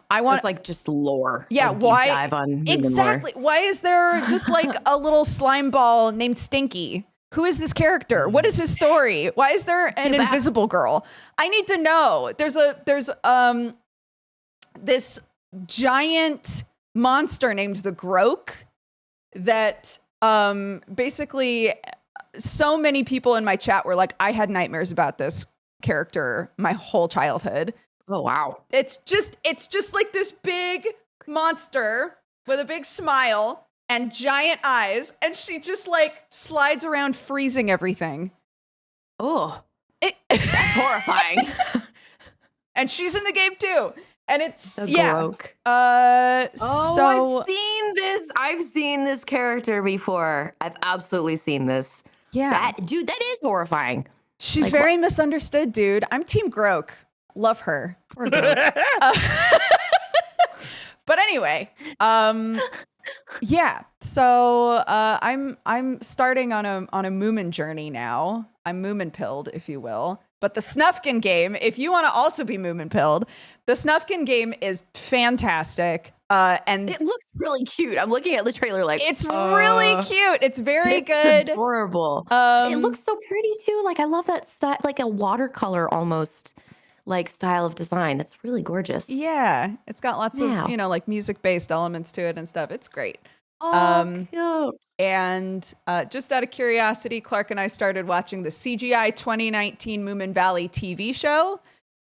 It's like just lore. Yeah, like why? Deep dive on Exactly. lore. Why is there just like a little slime ball named Stinky? Who is this character? What is his story? Why is there an invisible girl? I need to know. There's this giant monster named the Grok that basically so many people in my chat were like, I had nightmares about this character my whole childhood. Oh wow. It's just like this big monster with a big smile and giant eyes, and she just like slides around freezing everything. Oh, that's horrifying. And she's in the game too. And it's Grok. So I've seen this character before. I've absolutely seen this. Yeah. That is horrifying. She's like, very misunderstood, dude. I'm Team Grok. Love her. Poor Grok. But anyway, yeah. So I'm starting on a Moomin journey now. I'm Moomin pilled, if you will. But the Snufkin game, if you want to also be Moomin pilled, the Snufkin game is fantastic. And it looks really cute. I'm looking at the trailer like it's really cute. It's very good. Adorable. It looks so pretty too. Like I love that style, like a watercolor almost like style of design. That's really gorgeous. Yeah. It's got lots of, like music-based elements to it and stuff. It's great. Oh, cute. And just out of curiosity, Clark and I started watching the CGI 2019 Moomin Valley TV show.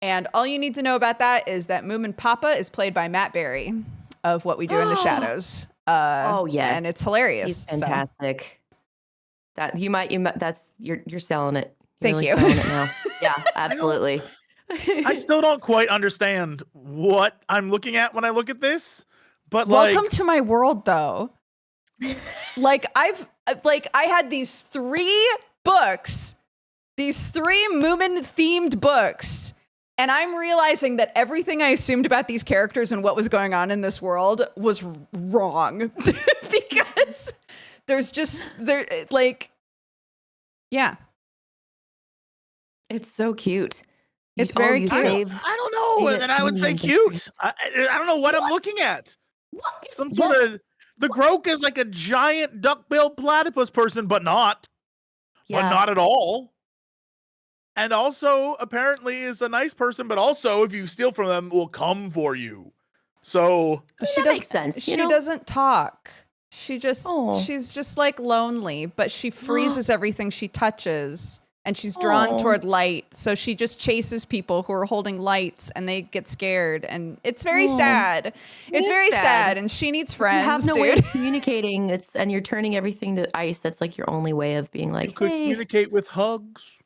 And all you need to know about that is that Moomin Papa is played by Matt Berry of What We Do in the Shadows. Oh yeah, and it's hilarious. He's fantastic. So. That you're selling it. Thank really you. Selling it now. Yeah, absolutely. I still don't quite understand what I'm looking at when I look at this. But welcome to my world, though. Like I had these 3 books, these 3 Moomin themed books. And I'm realizing that everything I assumed about these characters and what was going on in this world was wrong. Because yeah. It's so cute. It's very cute. I don't know whether I would say cute. I don't know what I'm looking at. What? Some sort of the Grok is like a giant duck-billed platypus person, but not. Yeah. But not at all. And also, apparently, is a nice person, but also, if you steal from them, will come for you. So that makes sense. She doesn't talk. She's just like lonely, but she freezes everything she touches, and she's drawn toward light. So she just chases people who are holding lights, and they get scared, and it's very sad. It's very sad, and she needs friends. You have no way of communicating. And you're turning everything to ice. That's like your only way of being like, you could communicate with hugs.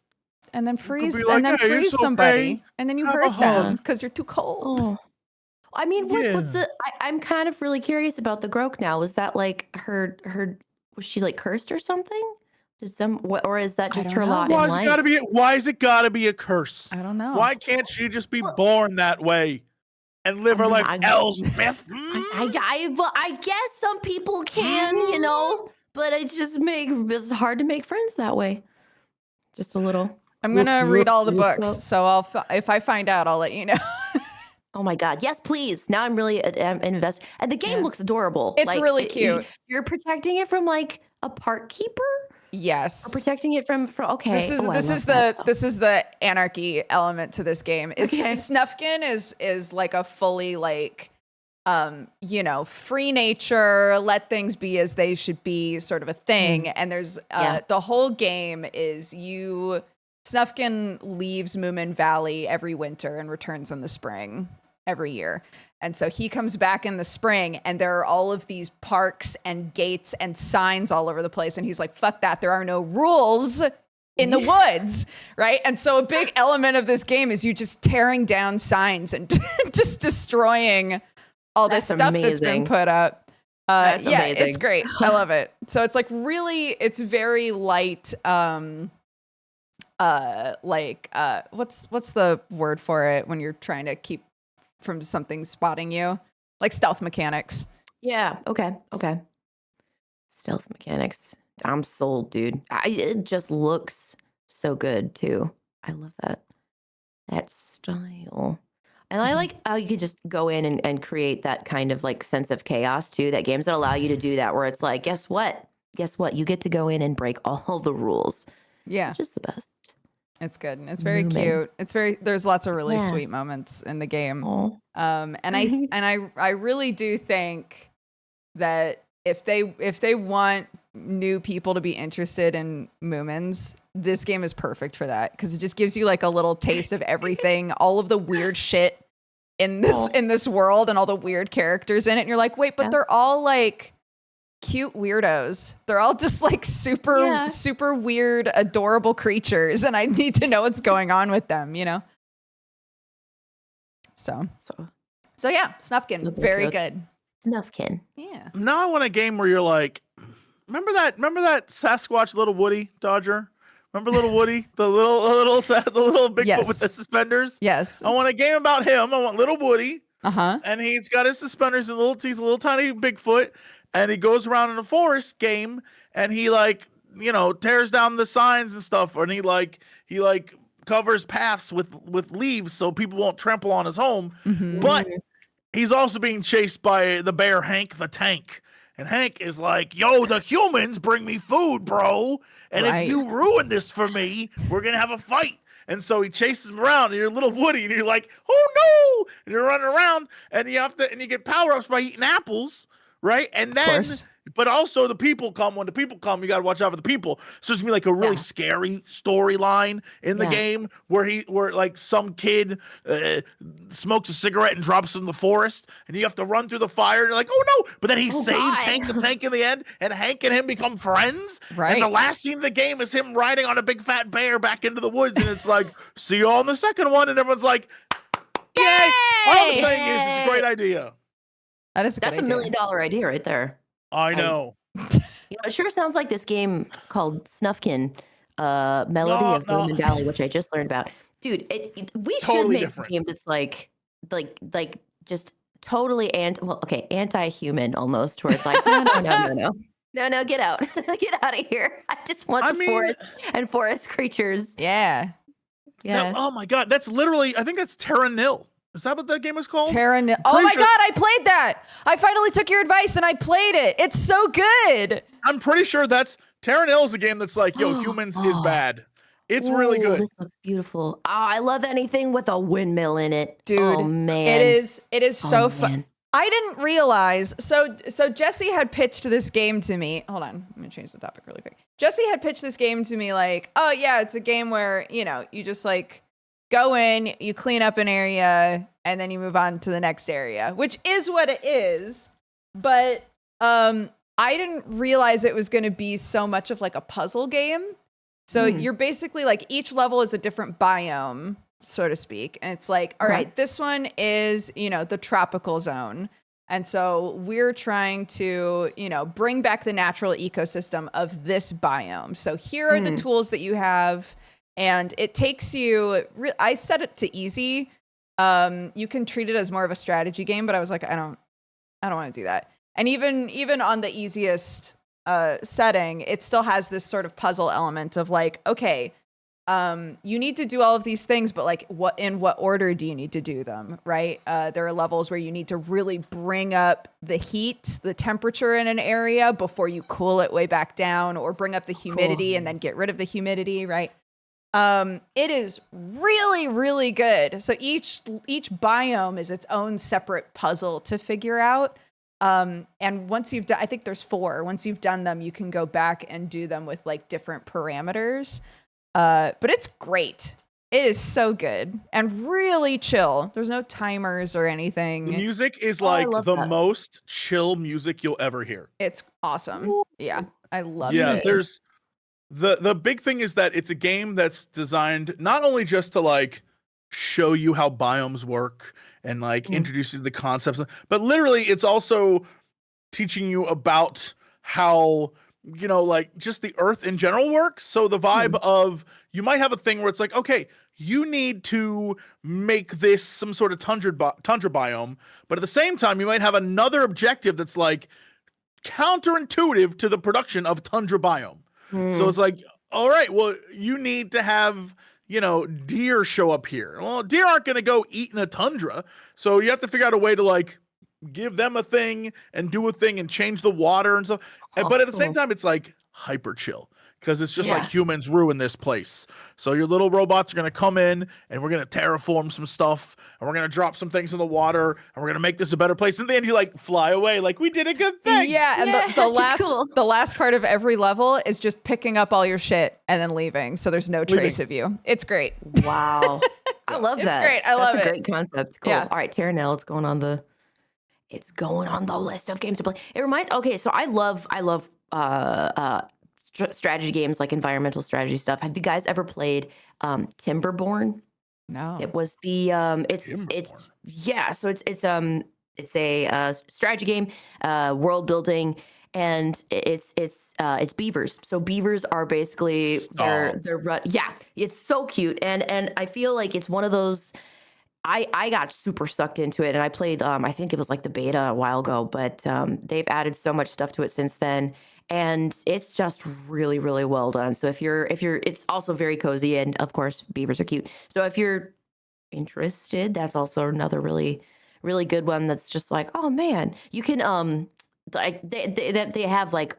And then freeze, like, freeze somebody, okay. and then you Have hurt them because you're too cold. Oh. I mean, what was I'm kind of really curious about the Grok now. Was that like her was she like cursed or something? Or is that just don't her know. lot in life? Why is it gotta be a curse? I don't know. Why can't she just be born that way and live her life Elspeth? I guess some people can, but it's hard to make friends that way. Just a little. I'm gonna read all the books, so if I find out, I'll let you know. Oh my God. Yes, please. Now I'm really invested. And the game looks adorable. It's really cute. You're protecting it from like a park keeper? Yes. Or protecting it from okay. This is the anarchy element to this game. Snufkin is like a fully like free nature, let things be as they should be sort of a thing. And there's the whole game is Snufkin leaves Moomin Valley every winter and returns in the spring every year. And so he comes back in the spring and there are all of these parks and gates and signs all over the place. And he's like, fuck that. There are no rules in the woods, right? And so a big element of this game is you just tearing down signs and just destroying all this stuff that's been put up. That's amazing. It's great. I love it. So it's like really, it's very light. What's the word for it when you're trying to keep from something spotting you? Like stealth mechanics. Yeah. Okay. Stealth mechanics. I'm sold, dude. It just looks so good too. I love that style. And I like how you could just go in and create that kind of like sense of chaos too. That games that allow you to do that, where it's like, guess what? You get to go in and break all the rules. Yeah. Just the best. It's good. It's very cute. There's lots of really sweet moments in the game. And I really do think that if they want new people to be interested in Moomins, this game is perfect for that, because it just gives you like a little taste of everything, all of the weird shit in this world and all the weird characters in it. And you're like, wait, but they're all like cute weirdos. They're all just like super weird, adorable creatures, and I need to know what's going on with them, So yeah, Snufkin, very good. Snufkin. Yeah. Now I want a game where you're like, remember that Sasquatch little Woody Dodger? Remember little Woody, the little Bigfoot with the suspenders? Yes. I want a game about him. I want little Woody. And he's got his suspenders and he's a little tiny Bigfoot. And he goes around in a forest game and he tears down the signs and stuff. And he covers paths with leaves so people won't trample on his home. Mm-hmm. But he's also being chased by the bear Hank the Tank. And Hank is like, yo, the humans bring me food, bro. And if you ruin this for me, we're going to have a fight. And so he chases him around, and you're little Woody, and you're like, oh no! And you're running around, and you get power-ups by eating apples. Right. And then, but also the people come. When the people come, you got to watch out for the people. So it's gonna be like a really scary storyline in the game where like some kid smokes a cigarette and drops in the forest, and you have to run through the fire. And you're like, oh no! But then he saves Hank the Tank in the end, and Hank and him become friends. Right. And the last scene of the game is him riding on a big fat bear back into the woods, and it's like, see you all in the second one, and everyone's like, yay! All I'm saying is, it's a great idea. That's a $1 million idea right there. I know. It sure sounds like this game called Snufkin, Melody of Moomin Valley, which I just learned about. Dude, we totally should make games that's like just totally anti-human almost, where it's like, no, get out. Get out of here. I just want forest and forest creatures. Yeah. Now, oh my God, that's literally, I think that's Terra Nil. Is that what that game is called? Terra Nil. Oh my God, I played that. I finally took your advice and I played it. It's so good. I'm pretty sure that's Terra Nil is a game that's like, yo, humans is bad. It's really good. This looks beautiful. Oh, I love anything with a windmill in it. Dude, oh, man. It is so fun. I didn't realize. So Jesse had pitched this game to me. Hold on. I'm going to change the topic really quick. Jesse had pitched this game to me like, oh yeah, it's a game where, you just like go in, you clean up an area, and then you move on to the next area, which is what it is. But I didn't realize it was going to be so much of like a puzzle game. So you're basically like each level is a different biome, so to speak. And it's like, all right, this one is, the tropical zone. And so we're trying to, bring back the natural ecosystem of this biome. So here are the tools that you have. And it takes you, I set it to easy. You can treat it as more of a strategy game, but I was like, I don't want to do that. And even on the easiest setting, it still has this sort of puzzle element of like, okay, you need to do all of these things, but like in what order do you need to do them, right? There are levels where you need to really bring up the heat, the temperature in an area before you cool it way back down, or bring up the humidity and then get rid of the humidity, right? It is really, really good. So each biome is its own separate puzzle to figure out. And once you've done, I think there's 4. Once you've done them, you can go back and do them with like different parameters. But it's great. It is so good and really chill. There's no timers or anything. The music is like most chill music you'll ever hear. It's awesome. Yeah, I love it. Yeah, there's the big thing is that it's a game that's designed not only just to like show you how biomes work and like introduce you to the concepts, but literally it's also teaching you about how like just the earth in general works. So the vibe of, you might have a thing where it's like, okay, you need to make this some sort of tundra biome, but at the same time, you might have another objective that's like counterintuitive to the production of tundra biome. So it's like, all right, well, you need to have, deer show up here. Well, deer aren't going to go eat in a tundra. So you have to figure out a way to like give them a thing and do a thing and change the water and stuff. But at the same time, it's like hyper chill because it's just like humans ruin this place. So your little robots are going to come in and we're going to terraform some stuff and we're going to drop some things in the water and we're going to make this a better place. And then you like fly away like we did a good thing. Yeah. And the last part of every level is just picking up all your shit and then leaving. So there's no trace of you. It's great. Wow. I love that. It's great. I love it. That's a great concept. Cool. Yeah. All right, Terra Nil, it's going on the list of games to play. Okay, so I love strategy games, like environmental strategy stuff. Have you guys ever played Timberborn? No. It was the it's a strategy game, world building, and it's beavers. So beavers are basically it's so cute, and I feel like it's one of those. I got super sucked into it, and I played. I think it was like the beta a while ago, but they've added so much stuff to it since then, and it's just really, really well done. So if you're, it's also very cozy, and of course, beavers are cute. So if you're interested, that's also another really, really good one. That's just like, oh man, you can like they have like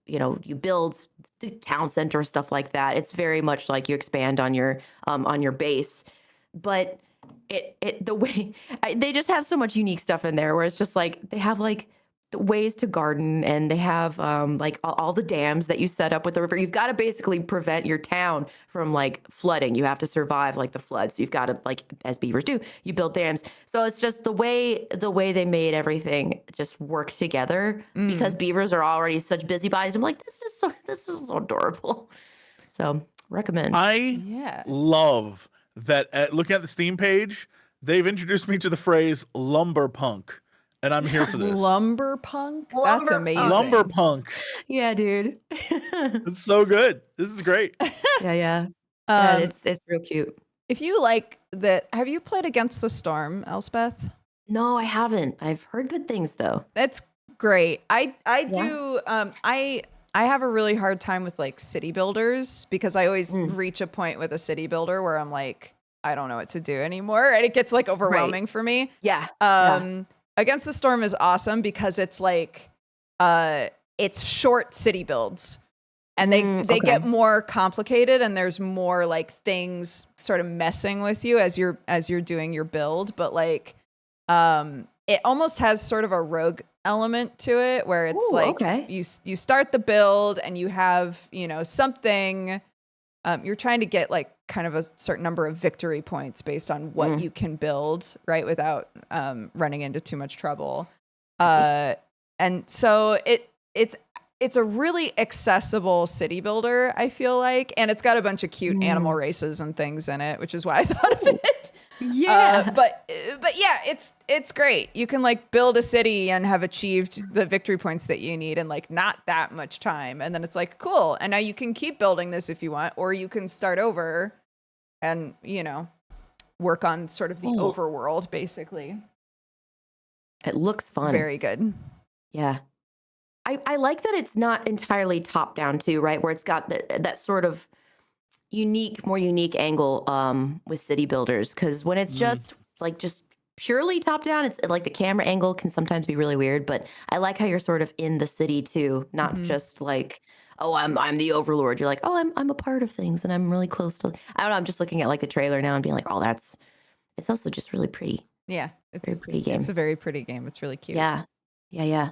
you build the town center, stuff like that. It's very much like you expand on your base, but the way they just have so much unique stuff in there where it's just like they have like the ways to garden, and they have like all the dams that you set up with the river. You've got to basically prevent your town from like flooding. You have to survive like the flood. So you've got to, like as beavers do, you build dams. So it's just the way they made everything just work together because beavers are already such busybodies. I'm like, this is so adorable. So recommend. I love that looking at the Steam page, they've introduced me to the phrase lumberpunk, and I'm here for this. Lumberpunk? That's amazing. Lumberpunk. Yeah, dude. It's so good. This is great. Yeah. It's real cute. If you like that, have you played Against the Storm, Elspeth? No, I haven't. I've heard good things though. That's great. I do. I have a really hard time with like city builders because I always reach a point with a city builder where I'm like, I don't know what to do anymore. And it gets like overwhelming for me. Yeah. Against the Storm is awesome because it's like, it's short city builds and they get more complicated and there's more like things sort of messing with you as you're doing your build. But like, it almost has sort of a rogue element to it where it's you start the build and you have, something, you're trying to get like kind of a certain number of victory points based on what you can build, right, without running into too much trouble. And so it's a really accessible city builder, I feel like, and it's got a bunch of cute animal races and things in it, which is why I thought of it. Yeah. But yeah, it's great. You can like build a city and have achieved the victory points that you need in like not that much time. And then it's like, cool. And now you can keep building this if you want, or you can start over and, you know, work on sort of the overworld basically. It looks fun. Very good. Yeah. I like that it's not entirely top down too, right? Where it's got that sort of more unique angle with city builders. Because when it's just purely top down, it's like the camera angle can sometimes be really weird. But I like how you're sort of in the city too, not just like, oh, I'm the overlord. You're like, oh, I'm a part of things, and I'm really close to. I don't know. I'm just looking at like the trailer now and being like, oh, it's also just really pretty. Yeah, it's a very pretty game. It's a very pretty game. It's really cute. Yeah.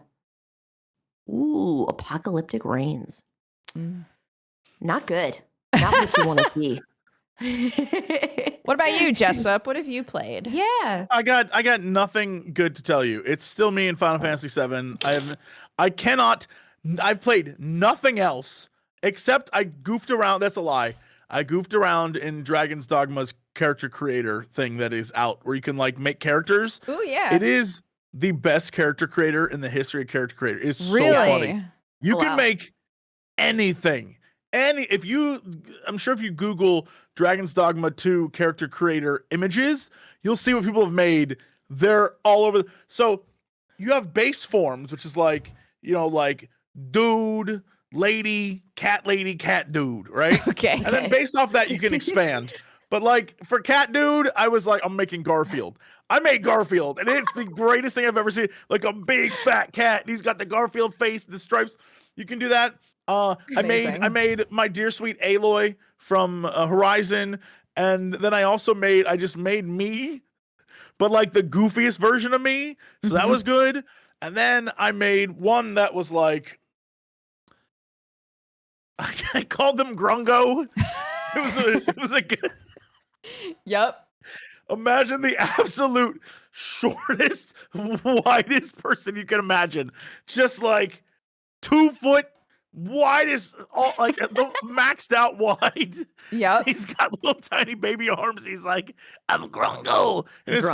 Ooh, Apocalyptic Reigns. Not good. Not what you want to see. What about you, Jessup? What have you played? Yeah. I got nothing good to tell you. It's still me in Final Fantasy VII. I've played nothing else except I goofed around. That's a lie. I goofed around in Dragon's Dogma's character creator thing that is out, where you can like make characters. Oh yeah. It is the best character creator in the history of character creator. It's really? So funny. You can make anything. I'm sure if you Google Dragon's Dogma 2 character creator images, you'll see what people have made. They're all over. So you have base forms, which is like, you know, like dude, lady, cat, dude, right? Okay. And then based off that, you can expand. But like for cat dude, I was like, I'm making Garfield. I made Garfield, and it's the greatest thing I've ever seen. Like a big fat cat, and he's got the Garfield face, the stripes. You can do that. I made my dear sweet Aloy from Horizon, and then I just made me, but like the goofiest version of me. So that was good. And then I made one that was like, I called them Grungo. It was a good. Yep. Imagine the absolute shortest, widest person you can imagine. Just like 2 foot widest, like the maxed out wide. Yep. He's got little tiny baby arms. He's like, I'm Grungo. And his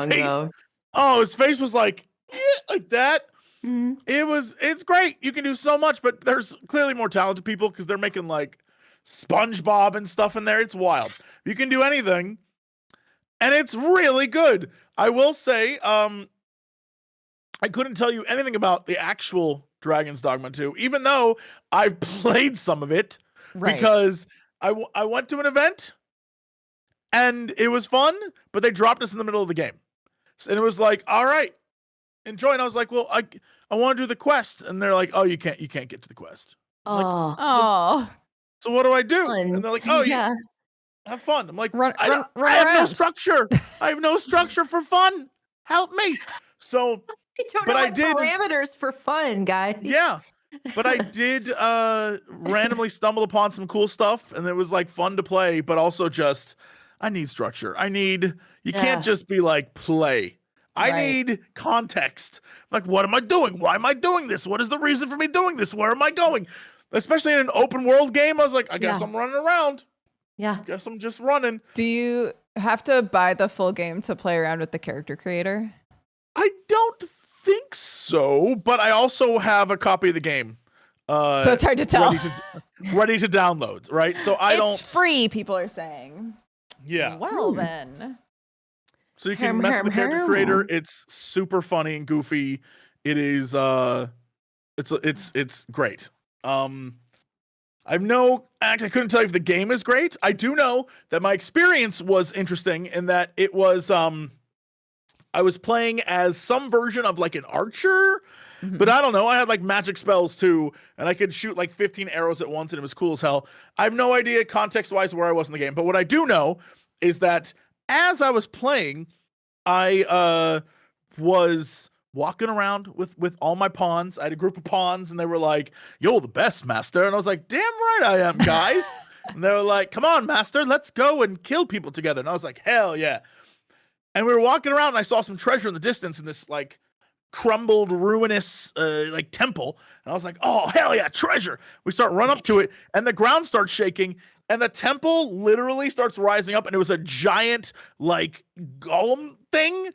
face was like that. Mm-hmm. It's great. You can do so much, but there's clearly more talented people because they're making like SpongeBob and stuff in there. It's wild. You can do anything. And it's really good. I will say, I couldn't tell you anything about the actual Dragon's Dogma 2, even though I've played some of it, because I went to an event and it was fun, but they dropped us in the middle of the game. And it was like, all right, enjoy. And I was like, well, I want to do the quest. And they're like, oh, you can't get to the quest. Oh. So what do I do? And they're like, oh, yeah. Have fun. I'm like, I have no structure. I have no structure for fun. Help me. So, I did parameters for fun, guys. Yeah, but I did randomly stumble upon some cool stuff, and it was like fun to play. But also, just I need structure. You can't just be like play. I need context. Like, what am I doing? Why am I doing this? What is the reason for me doing this? Where am I going? Especially in an open world game, I was like, I guess I'm running around. Yeah. Guess I'm just running. Do you have to buy the full game to play around with the character creator? I don't think so, but I also have a copy of the game. So it's hard to tell. Ready to download, right? So it's free, people are saying. Yeah. Well, then. So you can mess with the character creator. It's super funny and goofy. It is it's great. I couldn't tell you if the game is great. I do know that my experience was interesting in that it was I was playing as some version of like an archer, but I don't know. I had like magic spells too, and I could shoot like 15 arrows at once, and it was cool as hell. I have no idea context-wise where I was in the game, but what I do know is that as I was playing, I was walking around with all my pawns. I had a group of pawns, and they were like, "You're the best, master." And I was like, "Damn right I am, guys." And they were like, "Come on, master, let's go and kill people together." And I was like, "Hell yeah." And we were walking around, and I saw some treasure in the distance in this like crumbled, ruinous like temple. And I was like, "Oh, hell yeah, treasure." We start running up to it, and the ground starts shaking, and the temple literally starts rising up, and it was a giant like golem thing.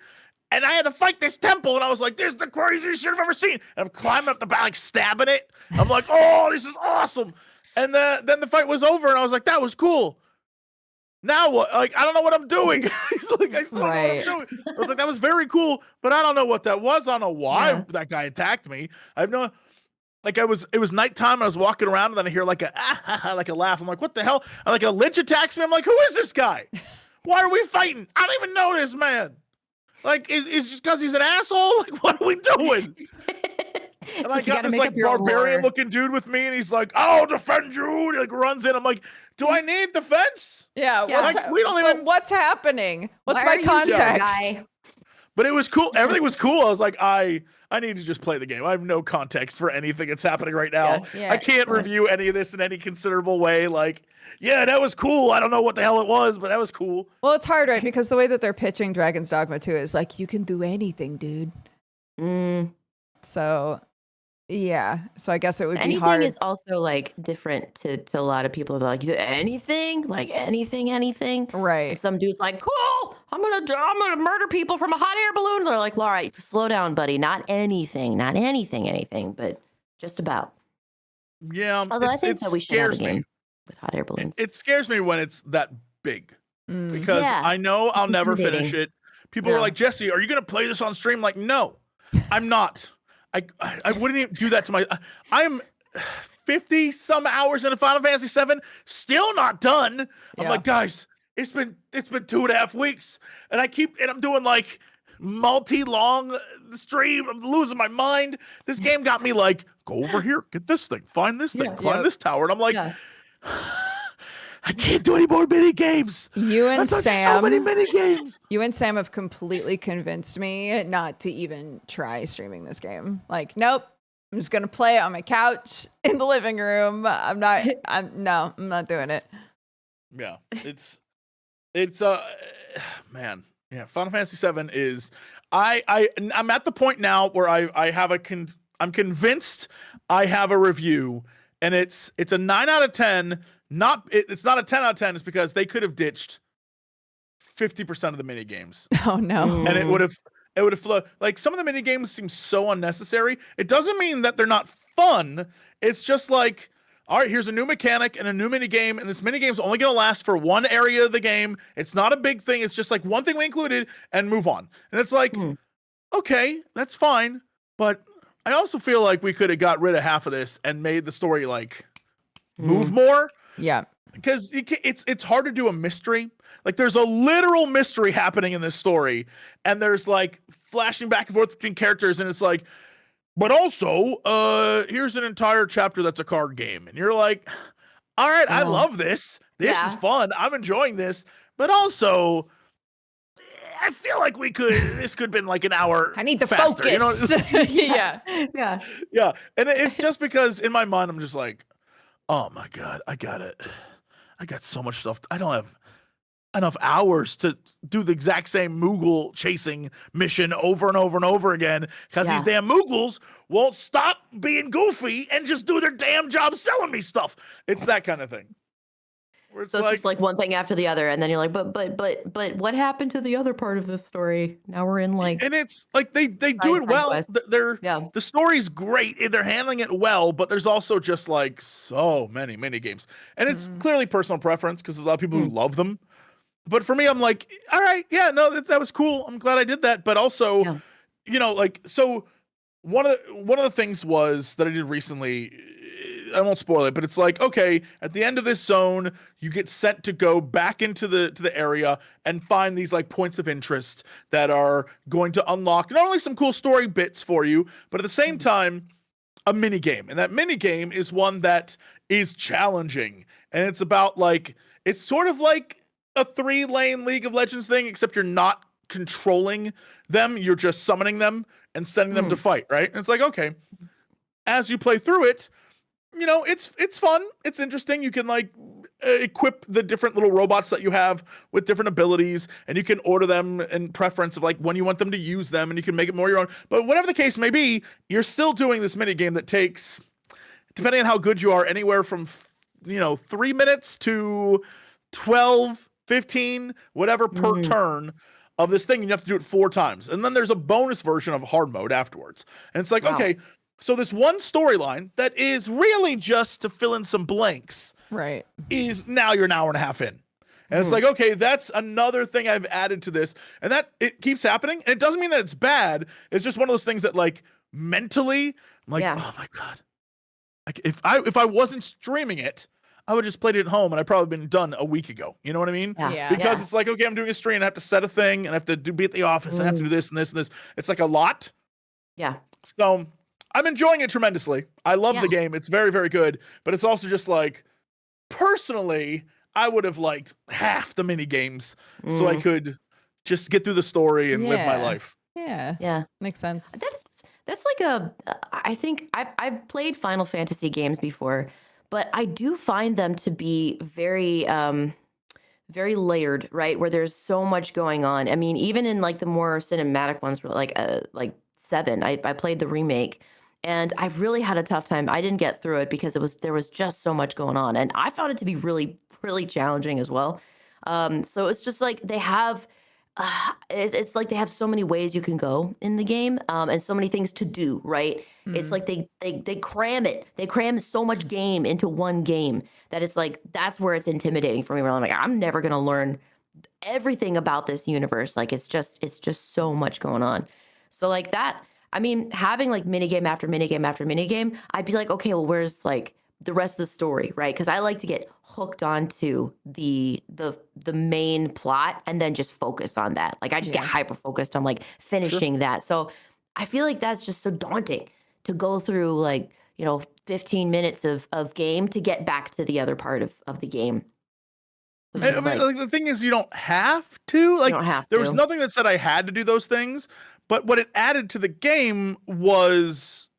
And I had to fight this temple, and I was like, "This is the craziest shit I've ever seen." And I'm climbing up the back, like stabbing it. I'm like, "Oh, this is awesome!" And then the fight was over, and I was like, "That was cool." Now what? Like, I don't know what I'm doing. He's like, I still don't know what I'm doing. I was like, "That was very cool," but I don't know what that was. I don't know why that guy attacked me. I have no. Like it was nighttime. I was walking around, and then I hear like a like a laugh. I'm like, "What the hell?" And like a lich attacks me. I'm like, "Who is this guy? Why are we fighting? I don't even know this man." Like, is just because he's an asshole? Like, what are we doing? And I got this like barbarian looking dude with me, and he's like, "I'll defend you." And he like runs in. I'm like, "Do I need defense?" Yeah. Like, we don't even. What's happening? What's my context? But it was cool. Everything was cool. I was like, I need to just play the game. I have no context for anything that's happening right now. I can't review any of this in any considerable way. Like, yeah, that was cool. I don't know what the hell it was, but that was cool. Well, it's hard, right? Because the way that they're pitching Dragon's Dogma 2 is like, you can do anything, dude. So, yeah. So I guess it would be hard. Anything is also like different to a lot of people. They're like, anything? Like anything? Right. And some dude's like, cool, I'm gonna murder people from a hot air balloon. They're like, well, all right, slow down, buddy. Not anything, but just about. Yeah. Although I think that we should have a game with hot air balloons. It scares me when it's that big because I know I'll never finish it. People are like, "Jesse, are you going to play this on stream?" Like, no, I'm not. I wouldn't even do that to my. I'm 50 some hours into Final Fantasy VII, still not done. I'm like, guys, it's been 2.5 weeks, and I'm doing like multi-long stream. I'm losing my mind. This game got me like, go over here, get this thing, find this thing, climb this tower, and I'm like, I can't do any more mini games. You and Sam, so many mini games. You and Sam have completely convinced me not to even try streaming this game. Like, nope. I'm just gonna play it on my couch in the living room. I'm not doing it. Yeah, it's man. Yeah, Final Fantasy VII is I'm at the point now where I'm convinced I have a review, and it's a 9 out of 10. It's not a 10 out of 10. It's because they could have ditched 50% of the mini games. Oh no! And it would have flowed. Like, some of the mini games seem so unnecessary. It doesn't mean that they're not fun. It's just like, all right, here's a new mechanic and a new mini game, and this mini game's only gonna last for one area of the game. It's not a big thing. It's just like one thing we included and move on. And it's like, okay, that's fine, but I also feel like we could have got rid of half of this and made the story like move more. Yeah, because it's hard to do a mystery. Like, there's a literal mystery happening in this story, and there's like flashing back and forth between characters, and it's like, but also, here's an entire chapter that's a card game, and you're like, all right, I love this. This is fun. I'm enjoying this, but also, I feel like this could have been like an hour. I need to faster, focus. You know? Yeah. And it's just because in my mind, I'm just like, oh my God, I got so much stuff. I don't have enough hours to do the exact same Moogle chasing mission over and over and over again, because these damn Moogles won't stop being goofy and just do their damn job selling me stuff. It's that kind of thing. So it's just like one thing after the other, and then you're like, but what happened to the other part of this story? Now we're in like, and it's like they do it well. The story's great. They're handling it well, but there's also just like so many mini games, and it's clearly personal preference because there's a lot of people who love them. But for me, I'm like, all right, yeah, no, that was cool. I'm glad I did that. But also, you know, like, so one of the things was that I did recently. I won't spoil it, but it's like, okay, at the end of this zone, you get sent to go back into the area and find these like points of interest that are going to unlock not only some cool story bits for you, but at the same time, a mini game. And that mini game is one that is challenging. And it's about like, it's sort of like a 3-lane League of Legends thing, except you're not controlling them. You're just summoning them and sending them to fight, right? And it's like, okay, as you play through it, you know, it's fun. It's interesting. You can like equip the different little robots that you have with different abilities, and you can order them in preference of like when you want them to use them, and you can make it more your own. But whatever the case may be, you're still doing this mini game that takes, depending on how good you are, anywhere from 3 minutes to 12, 15, whatever per turn of this thing. And you have to do it 4 times. And then there's a bonus version of hard mode afterwards. And it's like, okay, so this one storyline that is really just to fill in some blanks, right, is now you're an hour and a half in. And it's like, okay, that's another thing I've added to this. And that it keeps happening. And it doesn't mean that it's bad. It's just one of those things that, like, mentally, I'm like, oh my God. Like, if I wasn't streaming it, I would just played it at home and I'd probably been done a week ago. You know what I mean? Yeah. Because it's like, okay, I'm doing a stream and I have to set a thing and I have to be at the office and I have to do this and this and this. It's like a lot. Yeah. So I'm enjoying it tremendously. I love the game. It's very, very good. But it's also just like, personally, I would have liked half the mini games so I could just get through the story and live my life. Yeah. Makes sense. That's like I think I've played Final Fantasy games before, but I do find them to be very, very layered, right? Where there's so much going on. I mean, even in like the more cinematic ones, like 7, I played the remake. And I really had a tough time. I didn't get through it because there was just so much going on. And I found it to be really, really challenging as well. So it's just like they have, it's like they have so many ways you can go in the game, and so many things to do, right? It's like they cram it. They cram so much game into one game that it's like, that's where it's intimidating for me. Where I'm like, I'm never going to learn everything about this universe. Like, it's just so much going on. So like that, I mean, having like minigame after minigame after minigame, I'd be like, okay, well, where's like the rest of the story, right? Because I like to get hooked onto the main plot and then just focus on that. Like, I just get hyper focused on like finishing that. So I feel like that's just so daunting to go through like, 15 minutes of game to get back to the other part of the game. I mean, like, the thing is, you don't have to. Like, there was to. nothing that said I had to do those things. But what it added to the game was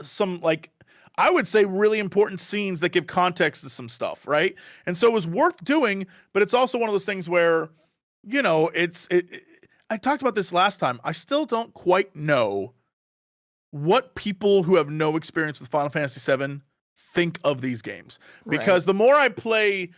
some, like, I would say really important scenes that give context to some stuff, right? And so it was worth doing, but it's also one of those things where, I talked about this last time. I still don't quite know what people who have no experience with Final Fantasy VII think of these games. Because the more I play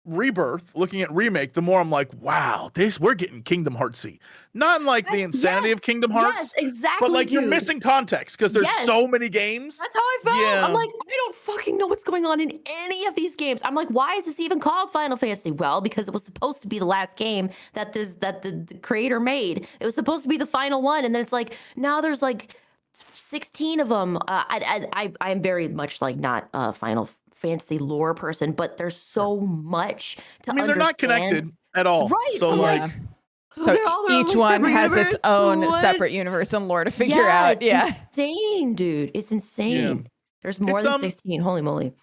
Rebirth, looking at Remake, the more I'm like, wow, we're getting Kingdom Heartsy. Not in like the insanity of Kingdom Hearts. Yes, exactly. But like, you're missing context because there's so many games. That's how I felt. I'm like, I don't fucking know what's going on in any of these games. I'm like, why is this even called Final Fantasy? Well, because it was supposed to be the last game that the creator made. It was supposed to be the final one, and then it's like, now there's like 16 of them. I'm very much like not a Final Fantasy lore person, but there's so much to understand. They're not connected at all. Right. So like, so each one has its own separate universe and lore to figure out. Yeah. It's insane, dude. It's insane. There's more than 16. Holy moly.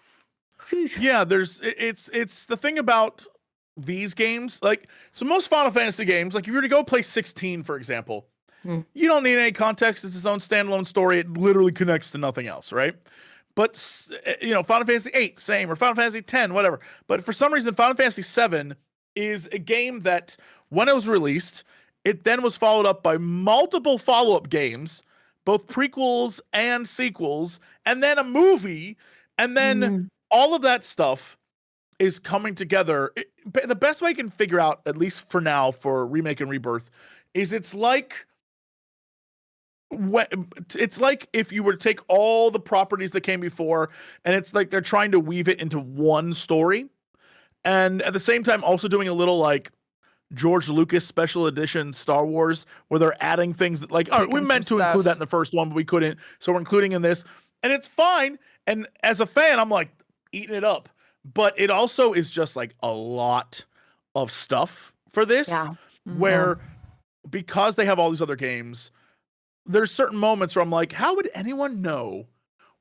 Yeah, it's the thing about these games. Like, so most Final Fantasy games, like if you were to go play 16, for example, you don't need any context. It's its own standalone story. It literally connects to nothing else, right? But, Final Fantasy 8, same, or Final Fantasy 10, whatever. But for some reason, Final Fantasy 7 is a game that, when it was released, it then was followed up by multiple follow-up games, both prequels and sequels, and then a movie, and then all of that stuff is coming together. The best way I can figure out, at least for now, for Remake and Rebirth, is it's like if you were to take all the properties that came before, and it's like they're trying to weave it into one story, and at the same time also doing a little like George Lucas special edition Star Wars, where they're adding things that, like, all right, we meant to include that in the first one, but we couldn't, so we're including in this, and it's fine. And as a fan, I'm like eating it up, but it also is just like a lot of stuff for this, where because they have all these other games, there's certain moments where I'm like, how would anyone know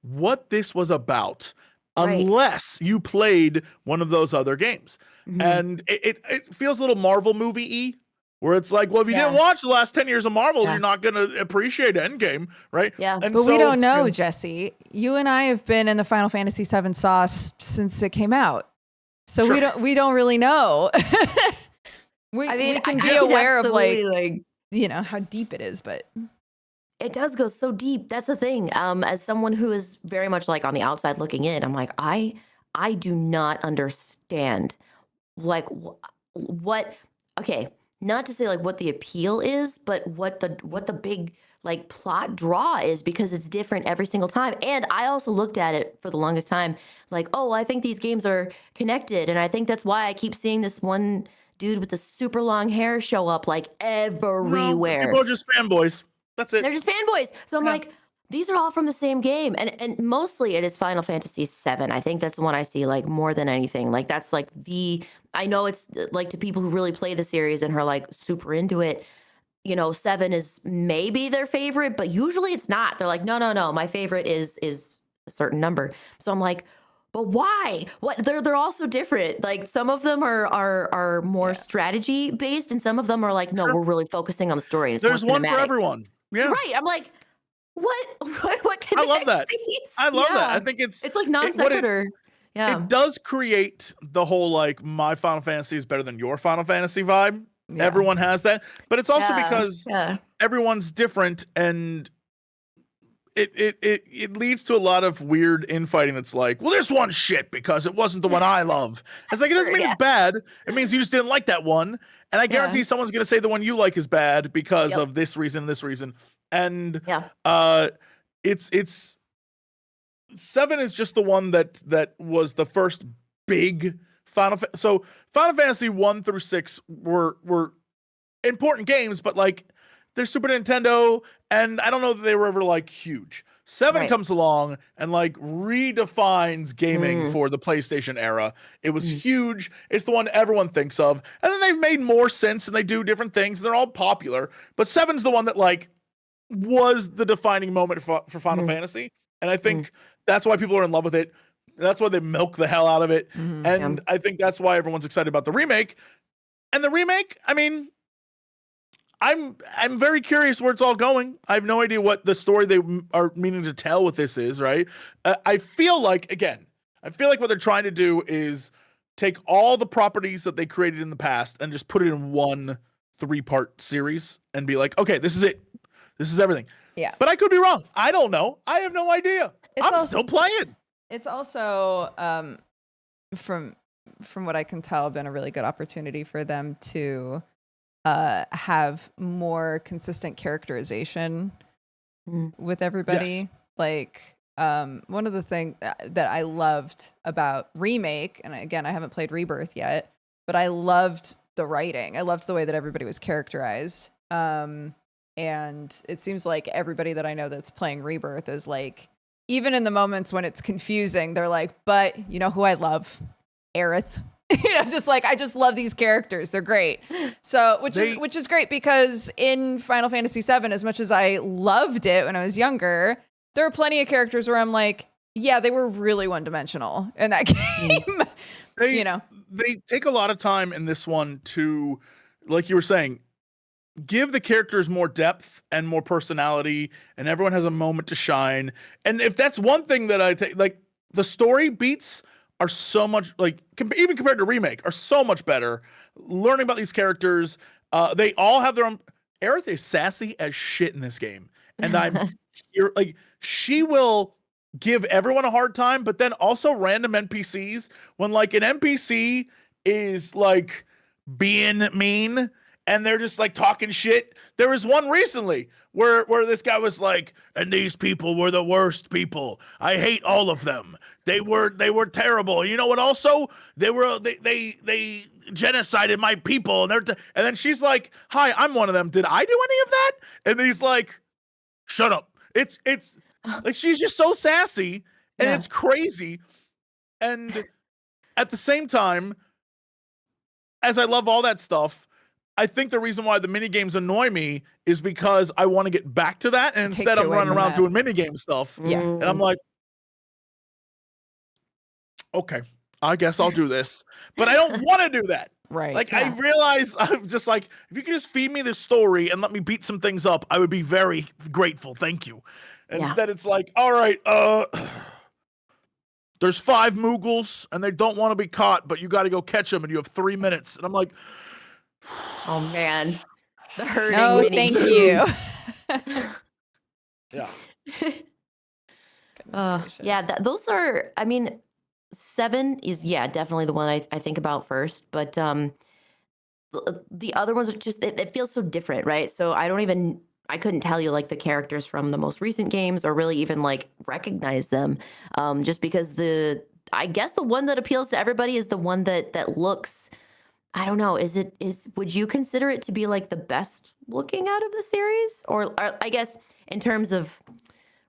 what this was about unless you played one of those other games? And it feels a little Marvel movie-y, where it's like, well, if you didn't watch the last 10 years of Marvel, you're not going to appreciate Endgame, right? Yeah. And but we don't know, Jesse. You and I have been in the Final Fantasy VII sauce since it came out. So we don't really know. we can be aware of like how deep it is, but it does go so deep. That's the thing. As someone who is very much like on the outside looking in, I'm like, I I do not understand like what okay, not to say like what the appeal is, but what the big like plot draw is, because it's different every single time. And I also looked at it for the longest time like, oh, I think these games are connected, and I think that's why I keep seeing this one dude with the super long hair show up like everywhere. No, people are just fanboys. That's it. They're just fanboys. So I'm like, these are all from the same game. And mostly it is Final Fantasy VII. I think that's the one I see like more than anything. Like that's like I know it's like to people who really play the series and are like super into it, 7 is maybe their favorite, but usually it's not. They're like, no, my favorite is a certain number. So I'm like, but why? What? They're all so different. Like some of them are more strategy based, and some of them are like, no, we're really focusing on the story. And it's There's more one cinematic. for everyone. Yeah, Right. I'm like, what connects I love that. these? I love that. I think it's like non sequitur. Yeah. It does create the whole like my Final Fantasy is better than your Final Fantasy vibe. Yeah. Everyone has that, but it's also because Yeah. everyone's different, and it leads to a lot of weird infighting that's like, well, this one's shit because it wasn't the one I love. It's like, it doesn't mean it's bad. It means you just didn't like that one. And I guarantee someone's going to say the one you like is bad because of this reason, this reason. And it's 7 is just the one that was the first big so Final Fantasy 1 through 6 were important games, but like they're Super Nintendo, and I don't know that they were ever like huge. 7 comes along and like redefines gaming for the PlayStation era. It was huge. It's the one everyone thinks of. And then they've made more sense and they do different things and they're all popular. But 7's the one that like was the defining moment for Final Fantasy. And I think that's why people are in love with it. That's why they milk the hell out of it. And I think that's why everyone's excited about the remake. And the remake, I mean, I'm very curious where it's all going. I have no idea what the story they are meaning to tell with this is, right? I feel like what they're trying to do is take all the properties that they created in the past and just put it in one 3-part series and be like, okay, this is it. This is everything. Yeah. But I could be wrong. I don't know. I have no idea. I'm still playing. It's also, from what I can tell, been a really good opportunity for them to have more consistent characterization with everybody. Yes. Like, one of the things that I loved about Remake, and again, I haven't played Rebirth yet, but I loved the writing. I loved the way that everybody was characterized. And it seems like everybody that I know that's playing Rebirth is like, even in the moments when it's confusing, they're like, but you know who I love? Aerith. Just like, I just love these characters. They're great. So, which is great, because in Final Fantasy VII, as much as I loved it when I was younger, there are plenty of characters where I'm like, yeah, they were really one-dimensional in that game. They take a lot of time in this one to, like you were saying, give the characters more depth and more personality, and everyone has a moment to shine. And if that's one thing that I take, like, the story beats are so much, like, even compared to Remake, are so much better. Learning about these characters, they all have their own. Aerith is sassy as shit in this game, and she will give everyone a hard time, but then also random NPCs. When like an NPC is like being mean and they're just like talking shit. There was one recently where this guy was like, and these people were the worst people. I hate all of them. They were terrible. You know what? Also, they genocided my people. And then she's like, hi, I'm one of them. Did I do any of that? And he's like, shut up. It's like, she's just so sassy and it's crazy. And at the same time, as I love all that stuff, I think the reason why the mini games annoy me is because I want to get back to that, and instead I'm running around doing mini game stuff. Yeah. And I'm like, okay, I guess I'll do this. But I don't want to do that. Right. Like, I realize I'm just like, if you could just feed me this story and let me beat some things up, I would be very grateful. Thank you. Instead, it's like, all right, there's 5 Moogles and they don't want to be caught, but you got to go catch them and you have 3 minutes. And I'm like, oh man, the hurting. No, thank you. Yeah. Yeah, those are, I mean, 7 is definitely the one I think about first, but the other ones are just it feels so different, right? So I couldn't tell you like the characters from the most recent games or really even like recognize them, just because I guess the one that appeals to everybody is the one that looks, I don't know, would you consider it to be like the best looking out of the series, or I guess in terms of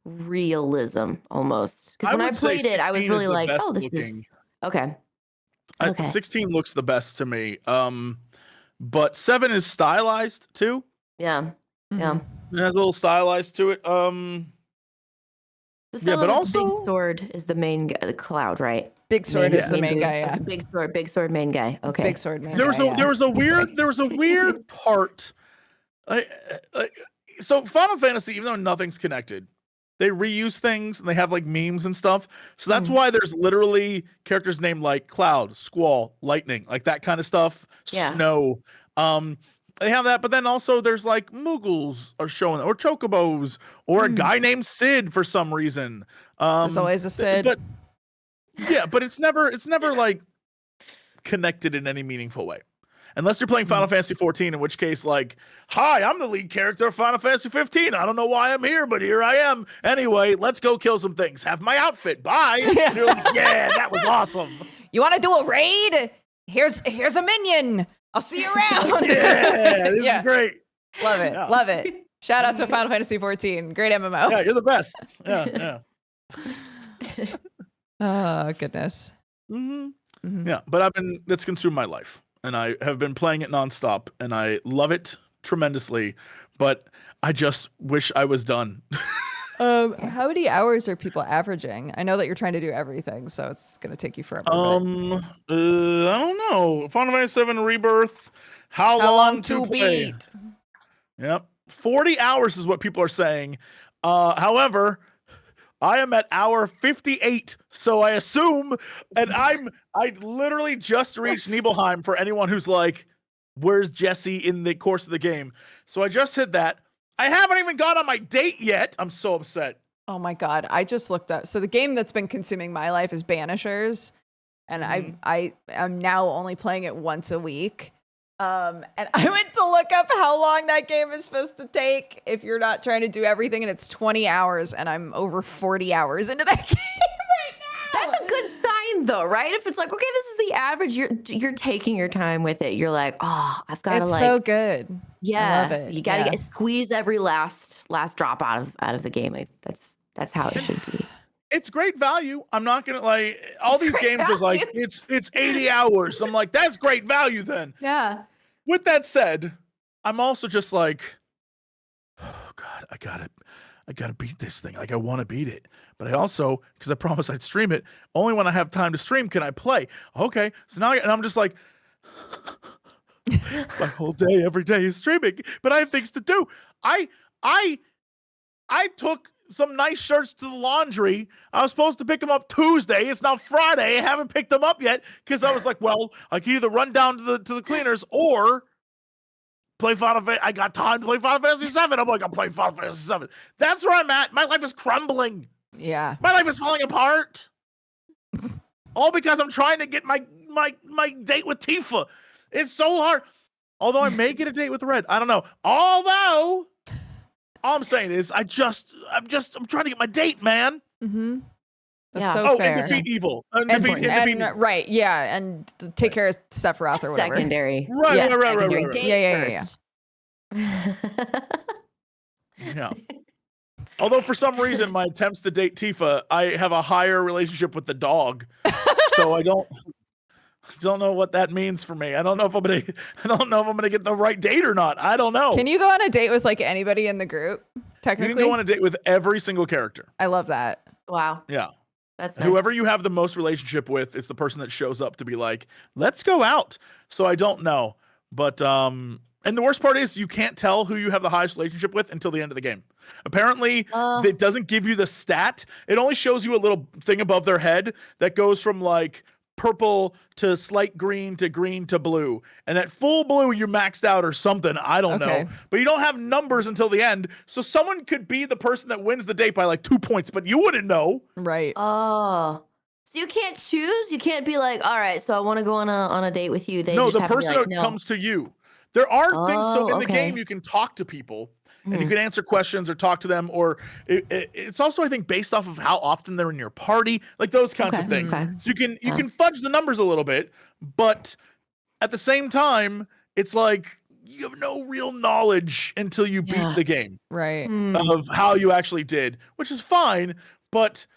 realism almost, because when I played it I was really like, oh, this is okay. 16 looks the best to me, but 7 is stylized too. Yeah. It has a little stylized to it. The fellow but also big sword is the main guy, the Cloud, right? Big sword is the main guy. Yeah. Big sword main guy. Okay. Big sword main there guy. There was a weird part. So Final Fantasy, even though nothing's connected, they reuse things and they have like memes and stuff. So that's why there's literally characters named like Cloud, Squall, Lightning, like that kind of stuff. Yeah. Snow. They have that, but then also there's like Moogles are showing, or Chocobos, or a guy named Sid for some reason. There's always a Sid. But it's never like connected in any meaningful way. Unless you're playing Final Fantasy 14, in which case, like, hi, I'm the lead character of Final Fantasy 15. I don't know why I'm here, but here I am. Anyway, let's go kill some things. Have my outfit. Bye. And you're like, yeah, that was awesome. You want to do a raid? Here's a minion. I'll see you around. Yeah, this is great. Love it. Yeah. Love it. Shout out to Final Fantasy 14. Great MMO. Yeah, you're the best. Yeah. Oh, goodness. Yeah, but that's consumed my life. And I have been playing it nonstop, and I love it tremendously, but I just wish I was done. How many hours are people averaging? I know that you're trying to do everything, so it's going to take you forever. I don't know. Final Fantasy 7 Rebirth. How long to play? Beat? Yep. 40 hours is what people are saying. However, I am at hour 58, so I assume, and I literally just reached Nibelheim for anyone who's like, where's Jesse in the course of the game? So I just hit that. I haven't even got on my date yet. I'm so upset. Oh my God. I just looked up. So the game that's been consuming my life is Banishers. And I am now only playing it once a week. And I went to look up how long that game is supposed to take if you're not trying to do everything, and it's 20 hours, and I'm over 40 hours into that game right now. That's a good sign though, right? If it's like, okay, this is the average, you're taking your time with it. You're like, oh, I've got to It's like, so good. Yeah. I love it. You got to squeeze every last drop out of the game. That's how it should be. It's great value. I'm not gonna like all these games is like it's 80 hours. I'm like, that's great value then. Yeah. With that said, I'm also just like, oh God, I gotta beat this thing. Like I want to beat it. But I also, because I promised I'd stream it, only when I have time to stream can I play. Okay. So now I'm just like my whole day, every day is streaming, but I have things to do. I took some nice shirts to the laundry. I was supposed to pick them up Tuesday. It's now Friday. I haven't picked them up yet because I was like, well, I can either run down to the cleaners or play Final Fantasy. I got time to play Final Fantasy 7. I'm like, I'm playing Final Fantasy 7. That's where I'm at. My life is crumbling. Yeah. My life is falling apart. All because I'm trying to get my date with Tifa. It's so hard. Although I may get a date with Red. I don't know. Although all I'm saying is I'm trying to get my date, man. Mm-hmm. That's so fair. And defeat evil. Right, yeah, and take care of Sephiroth or whatever. Secondary. Right. Yeah. Yeah. Although for some reason my attempts to date Tifa, I have a higher relationship with the dog. So I don't know what that means for me. I don't know if I'm gonna get the right date or not. I don't know. Can you go on a date with like anybody in the group? Technically, you can go on a date with every single character. I love that. Wow. Yeah. That's nice. Whoever you have the most relationship with, it's the person that shows up to be like, let's go out. So I don't know. But and the worst part is you can't tell who you have the highest relationship with until the end of the game. Apparently, it doesn't give you the stat. It only shows you a little thing above their head that goes from like purple to slight green to blue. And at full blue, you're maxed out or something. I don't know. But you don't have numbers until the end. So someone could be the person that wins the date by like 2 points, but you wouldn't know. Right. Oh. So you can't choose. You can't be like, all right, so I want to go on a date with you. They No, just the have to be person like, no. comes to you. There are things. So in the okay. game, you can talk to people and you can answer questions or talk to them. Or it's also, I think, based off of how often they're in your party, like those kinds of things. Okay. So you can fudge the numbers a little bit, but at the same time, it's like you have no real knowledge until you beat the game Right. of how you actually did, which is fine. But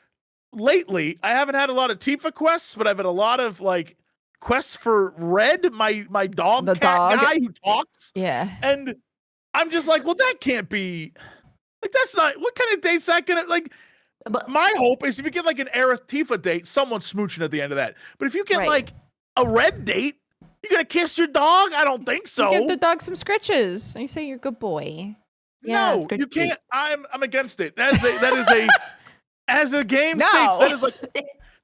lately, I haven't had a lot of Tifa quests, but I've had a lot of like quests for Red, my dog The cat dog. guy who talks. Yeah. And I'm just like, well, that can't be like, that's not, what kind of date's that gonna like? But My hope is if you get like an Aerith Tifa date, someone's smooching at the end of that. But if you get Right. like a Red date, you're gonna kiss your dog? I don't think so. You give the dog some scritches. And you say you're a good boy. Yeah, No, scritch you date. can't. I'm against it. That is a as the game No. states, that is like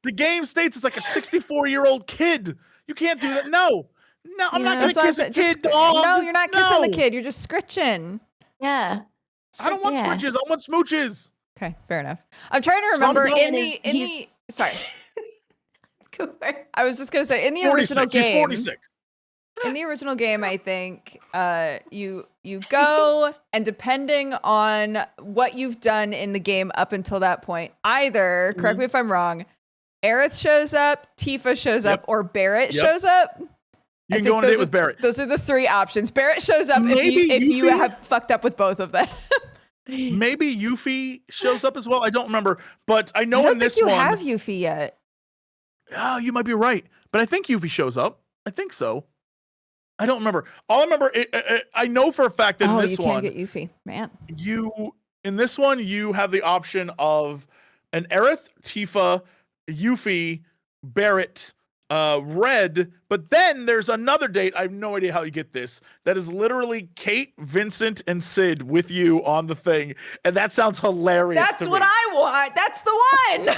the game states it's like a 64-year-old kid. You can't do that. No, I'm not gonna That's why I kiss a said just kid, dog. No, you're not kissing the No. kid. You're just scritching. Yeah. I don't want Yeah. switches. I want smooches. Okay, fair enough. I'm trying to As long as remember no in one the sorry. Go for it. I was just gonna say in the original 46. He's game. 46. In the original game, I think you go and depending on what you've done in the game up until that point, either correct me if I'm wrong, Aerith shows up, Tifa shows up, or Barrett shows up. You can go on a date with Barrett. Those are the three options. Barrett shows up Maybe if you Yuffie? have fucked up with both of them. Maybe Yuffie shows up as well. I don't remember, but I know I don't in this think you one. have Yuffie yet. Oh, you might be right, but I think Yuffie shows up. I think so. I don't remember. All I remember, I know for a fact that in this you one, can't get Yuffie, man. you have the option of an Aerith, Tifa, Yuffie, Barrett, Red, but then there's another date. I have no idea how you get this. That is literally Kate, Vincent, and Sid with you on the thing, and that sounds hilarious. That's what I want. That's the one.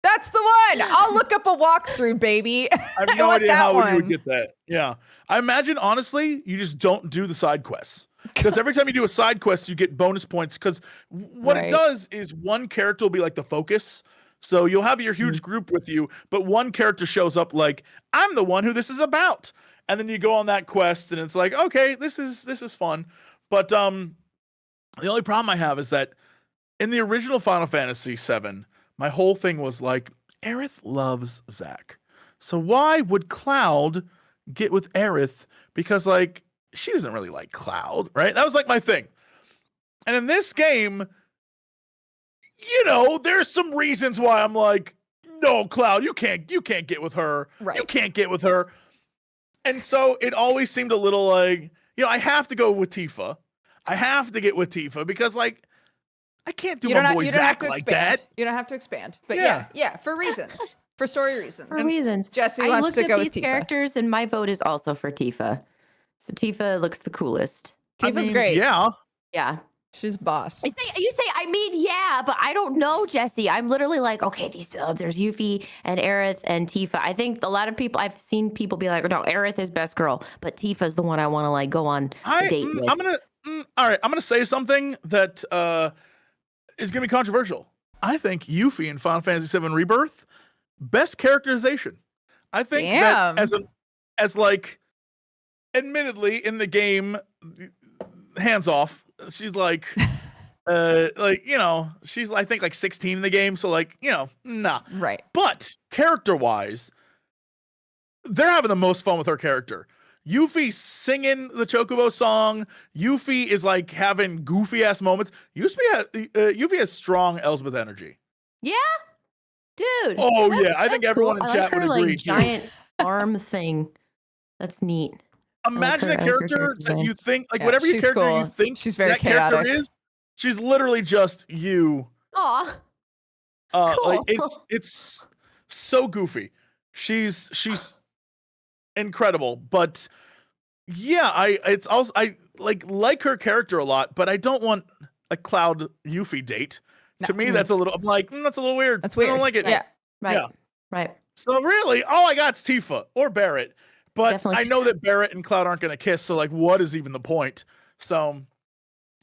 That's the one. I'll look up a walkthrough, baby. I have no want idea that how you one. would get that. Yeah. I imagine, honestly, you just don't do the side quests. Because every time you do a side quest, you get bonus points. Because what it does is one character will be like the focus. So you'll have your huge group with you, but one character shows up like, I'm the one who this is about. And then you go on that quest and it's like, okay, this is fun. But the only problem I have is that in the original Final Fantasy VII, my whole thing was like, Aerith loves Zack. So why would Cloud get with Aerith? Because like she doesn't really like Cloud, right? That was like my thing. And in this game, there's some reasons why I'm like, no, Cloud, you can't get with her. Right. You can't get with her. And so it always seemed a little like, I have to go with Tifa. I have to get with Tifa because like I can't do my boy Zack like that. You don't have to expand. But Yeah. yeah, for reasons. For story reasons. For reasons. Jesse I wants looked to at go these with Tifa. characters, and my vote is also for Tifa. So Tifa looks the coolest. Tifa's great. Yeah. Yeah. She's boss. You say, yeah, but I don't know, Jesse. I'm literally like, okay, there's Yuffie and Aerith and Tifa. I think a lot of people, I've seen people be like, no, Aerith is best girl, but Tifa's the one I want to like go on a date with. All right, I'm gonna say something that is gonna be controversial. I think Yuffie in Final Fantasy VII Rebirth, best characterization. I think that as like, admittedly in the game, hands off. She's like, she's I think like 16 in the game, so like, nah. Right. But character-wise, they're having the most fun with her character. Yuffie singing the Chocobo song. Yuffie is like having goofy ass moments. Yuffie has strong Elspeth energy. Yeah, dude. Oh yeah, I think everyone cool. in chat I like would her, agree. like, giant arm thing. That's neat. Imagine like a her character that you think, like Yeah, whatever your she's character cool. you think She's very that character chaotic. is, she's literally just you. Aw. Like Cool. it's so goofy. She's incredible, but yeah, I like her character a lot, but I don't want a Cloud Yuffie date. No. To me, that's a little. I'm like, that's a little weird. That's weird. I don't like it. Yeah. Right. Yeah. Right. So really, all I got's Tifa or Barrett, but Definitely. I know that Barrett and Cloud aren't gonna kiss. So like, what is even the point? So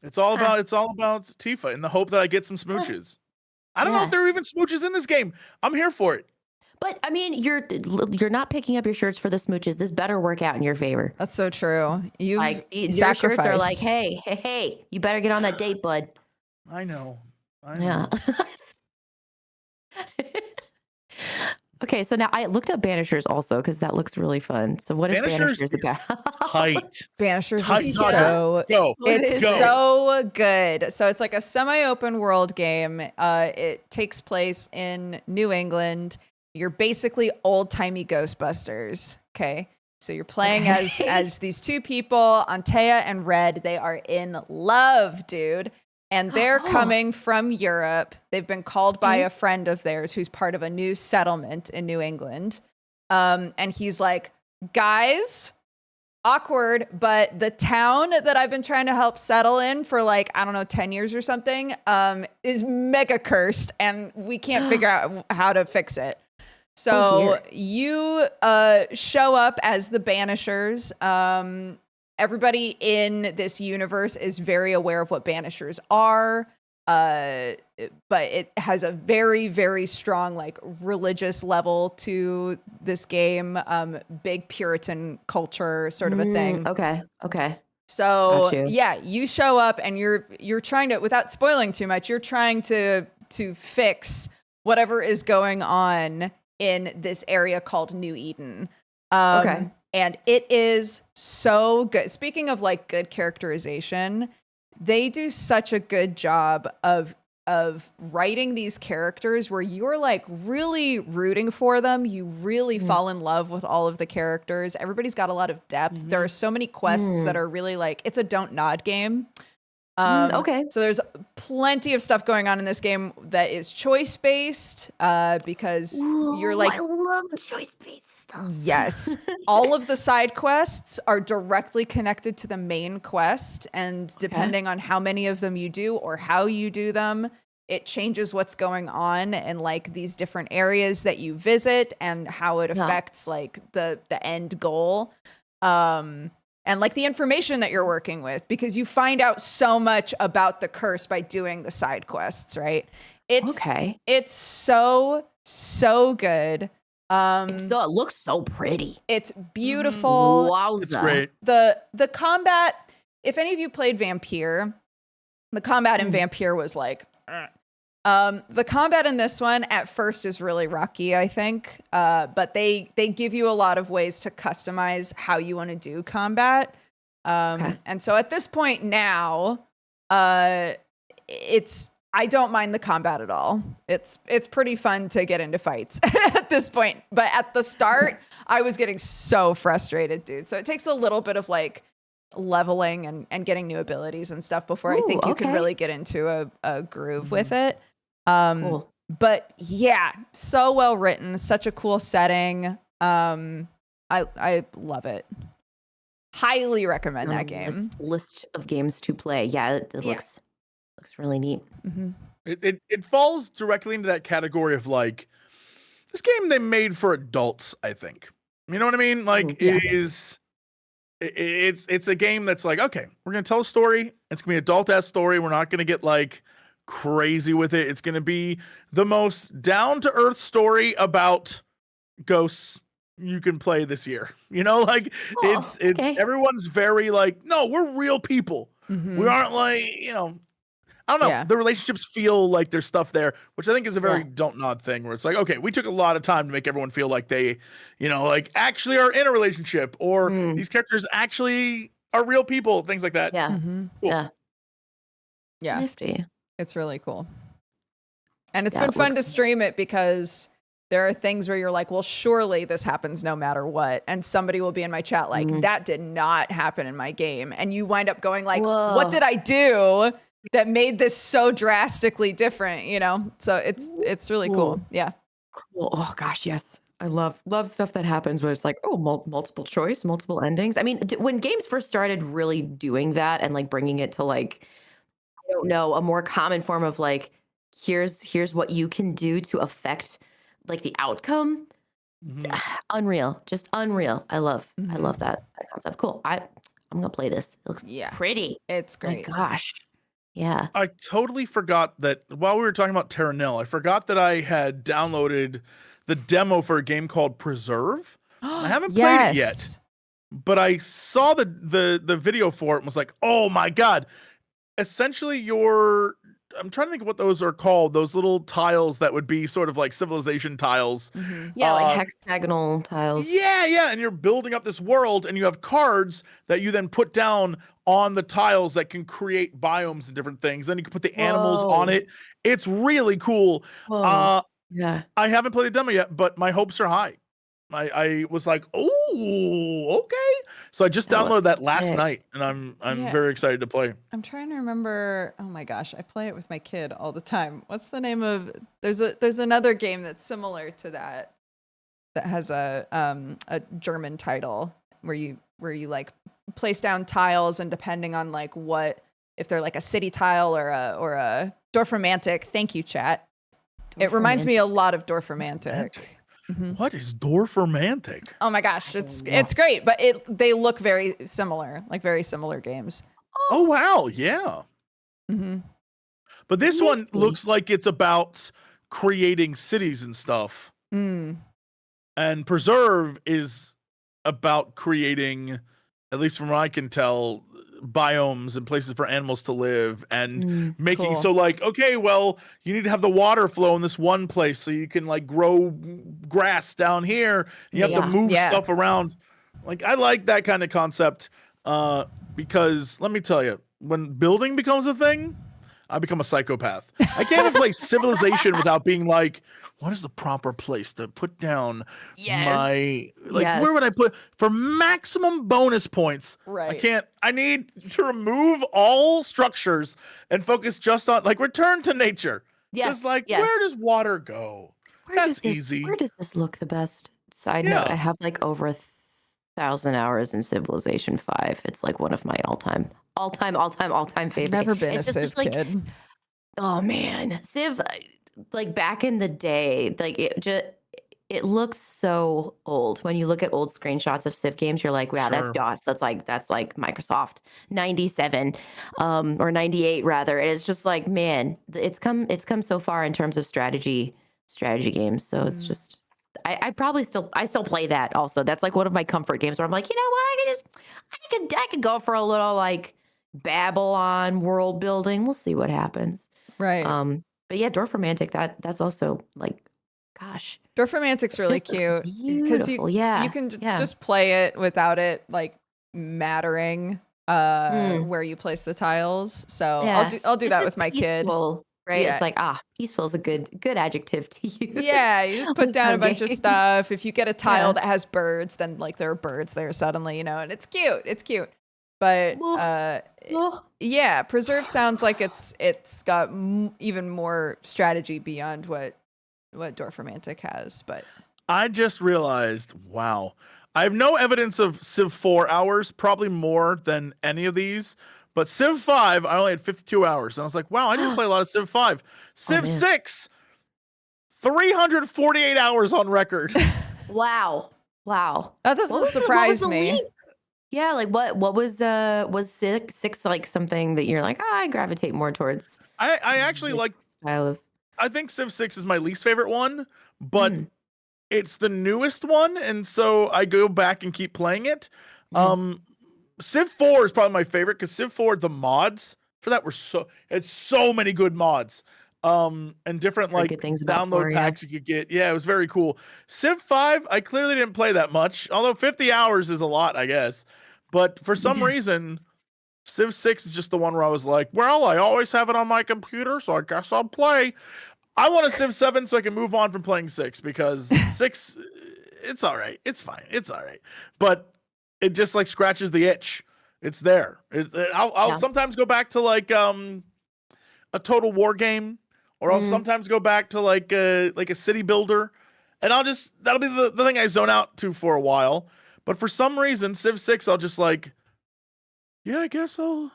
it's all about Tifa in the hope that I get some smooches. I don't know if there are even smooches in this game. I'm here for it. But I mean, you're not picking up your shirts for the smooches. This better work out in your favor. That's so true. You've like your sacrificed. shirts are like, hey, you better get on that date, bud. I know. Yeah. Okay, so now I looked up Banishers also because that looks really fun. So what is Banishers about? Tight. Banishers Tight. is so so good. So it's like a semi-open world game. It takes place in New England. You're basically old-timey Ghostbusters. Okay. So you're playing as these two people, Antea and Red. They are in love, dude. And they're coming from Europe. They've been called by a friend of theirs who's part of a new settlement in New England. And he's like, guys, awkward, but the town that I've been trying to help settle in for 10 years or something is mega cursed, and we can't figure out how to fix it. So you show up as the Banishers. Everybody in this universe is very aware of what Banishers are, but it has a very, very strong religious level to this game. Big Puritan culture sort of a thing. Okay. So you show up and you're trying to, without spoiling too much, you're trying to fix whatever is going on in this area called New Eden. And it is so good. Speaking of good characterization, they do such a good job of writing these characters where you're really rooting for them. You really fall in love with all of the characters. Everybody's got a lot of depth. There are so many quests that are really it's a don't nod game. So there's plenty of stuff going on in this game that is choice based because you're I love choice based stuff. Yes. All of the side quests are directly connected to the main quest, and depending on how many of them you do or how you do them, it changes what's going on in these different areas that you visit and how it affects the end goal. And the information that you're working with, because you find out so much about the curse by doing the side quests, right? It's so good. It looks so pretty. It's beautiful. Wowza. It's great. The combat, if any of you played Vampire, the combat in Vampire was the combat in this one at first is really rocky, I think. But they give you a lot of ways to customize how you want to do combat. And so at this point now, I don't mind the combat at all. It's pretty fun to get into fights at this point. But at the start, I was getting so frustrated, dude. So it takes a little bit of leveling and getting new abilities and stuff before I think you can really get into a groove with it. Cool. But yeah, so well written, such a cool setting. I love it. Highly recommend that game. List of games to play. Yeah, it looks really neat. It falls directly into that category of this game they made for adults, I think. You know what I mean? It's a game that's okay, we're gonna tell a story. It's gonna be an adult-ass story. We're not gonna get crazy with it. It's gonna be the most down-to-earth story about ghosts you can play this year. You know, it's everyone's very no, we're real people. We aren't I don't know. Yeah. The relationships feel like there's stuff there, which I think is a very don't nod thing where it's okay, we took a lot of time to make everyone feel like they, actually are in a relationship, or these characters actually are real people, things like that. Yeah. Cool. Yeah. Nifty. It's really cool. And it's been fun to stream it because there are things where you're well, surely this happens no matter what. And somebody will be in my chat that did not happen in my game. And you wind up going what did I do that made this so drastically different, So it's really cool. Yeah. Cool. Oh gosh, yes. I love stuff that happens where it's multiple choice, multiple endings. I mean, when games first started really doing that and bringing it to I don't know, a more common form of here's what you can do to affect the outcome. Unreal, just unreal. I love that concept. Cool. I'm gonna play this. It looks pretty. It's great. My gosh. Yeah. I totally forgot that while we were talking about Terra Nil, I forgot that I had downloaded the demo for a game called Preserve. I haven't played it yet, but I saw the video for it and was like, oh my God. Essentially, I'm trying to think of what those are called. Those little tiles that would be sort of like civilization tiles. Mm-hmm. Yeah, like hexagonal tiles. Yeah. And you're building up this world and you have cards that you then put down on the tiles that can create biomes and different things. Then you can put the animals on it. It's really cool. Yeah. I haven't played the demo yet, but my hopes are high. I was like, oh, okay. So I just downloaded that last night, and I'm very excited to play. I'm trying to remember. Oh my gosh, I play it with my kid all the time. What's the name of? There's another game that's similar to that has a German title where you like place down tiles, and depending on like if they're like a city tile or a Dorfromantik. Thank you, chat. It reminds me a lot of Dorfromantik. Mm-hmm. What is Dorfromantik? Oh my gosh, it's great, but they look very similar, like very similar games. Oh wow, yeah. Mm-hmm. But this one looks like it's about creating cities and stuff. And Preserve is about creating, at least from what I can tell, biomes and places for animals to live and making so like, okay, well, you need to have the water flow in this one place so you can like grow grass down here. You have to move stuff around. Like, I like that kind of concept because let me tell you, when building becomes a thing, I become a psychopath. I can't even play Civilization without being like, what is the proper place to put down where would I put for maximum bonus points? Right. I need to remove all structures and focus just on like return to nature. Yes. Where does water go? That's easy. Where does this look the best? Side note, I have like over 1,000 hours in Civilization 5. It's like one of my all-time favorite. I've never been a Civ kid. Oh man, Civ, like back in the day, like it looks so old. When you look at old screenshots of Civ games, you're like, wow, that's DOS. That's like Microsoft 97 or 98 rather. And it's just like, man, it's come so far in terms of strategy games. So it's just I still play that also. That's like one of my comfort games where I'm like, you know what, I could go for a little like Babylon world building. We'll see what happens. Right. But yeah, Dorfromantik, that's also like, gosh. Dorfromantik's really cute because you can just play it without it like mattering where you place the tiles. So I'll do that with my kid. Right? Yeah. It's like, peaceful is a good adjective to use. Yeah, you just put down a bunch of stuff. If you get a tile that has birds, then like there are birds there suddenly, and it's cute. It's cute. But Preserve sounds like it's got even more strategy beyond what Dorfromantik has. But I just realized, wow, I have no evidence of Civ 4 hours, probably more than any of these. But Civ 5, I only had 52 hours. And I was like, wow, I didn't play a lot of Civ 5. Civ 6, 348 hours on record. Wow. That doesn't surprise me. Yeah, like what was 6 like something that you're like, I gravitate more towards? I actually like style of. I think Civ 6 is my least favorite one, but it's the newest one, and so I go back and keep playing it. Civ 4 is probably my favorite because Civ 4, the mods for that were it's so many good mods. And different like download packs you could get. Yeah, it was very cool. Civ 5, I clearly didn't play that much, although 50 hours is a lot, I guess. But for some reason, Civ 6 is just the one where I was like, well, I always have it on my computer, so I guess I'll play. I want a Civ 7 so I can move on from playing 6 because 6, it's all right. It's fine. It's all right. But it just like scratches the itch. It's there. I'll sometimes go back to like a Total War game. Or I'll sometimes go back to like a city builder, and that'll be the thing I zone out to for a while. But for some reason, Civ 6, I'll just like, yeah, I guess I'll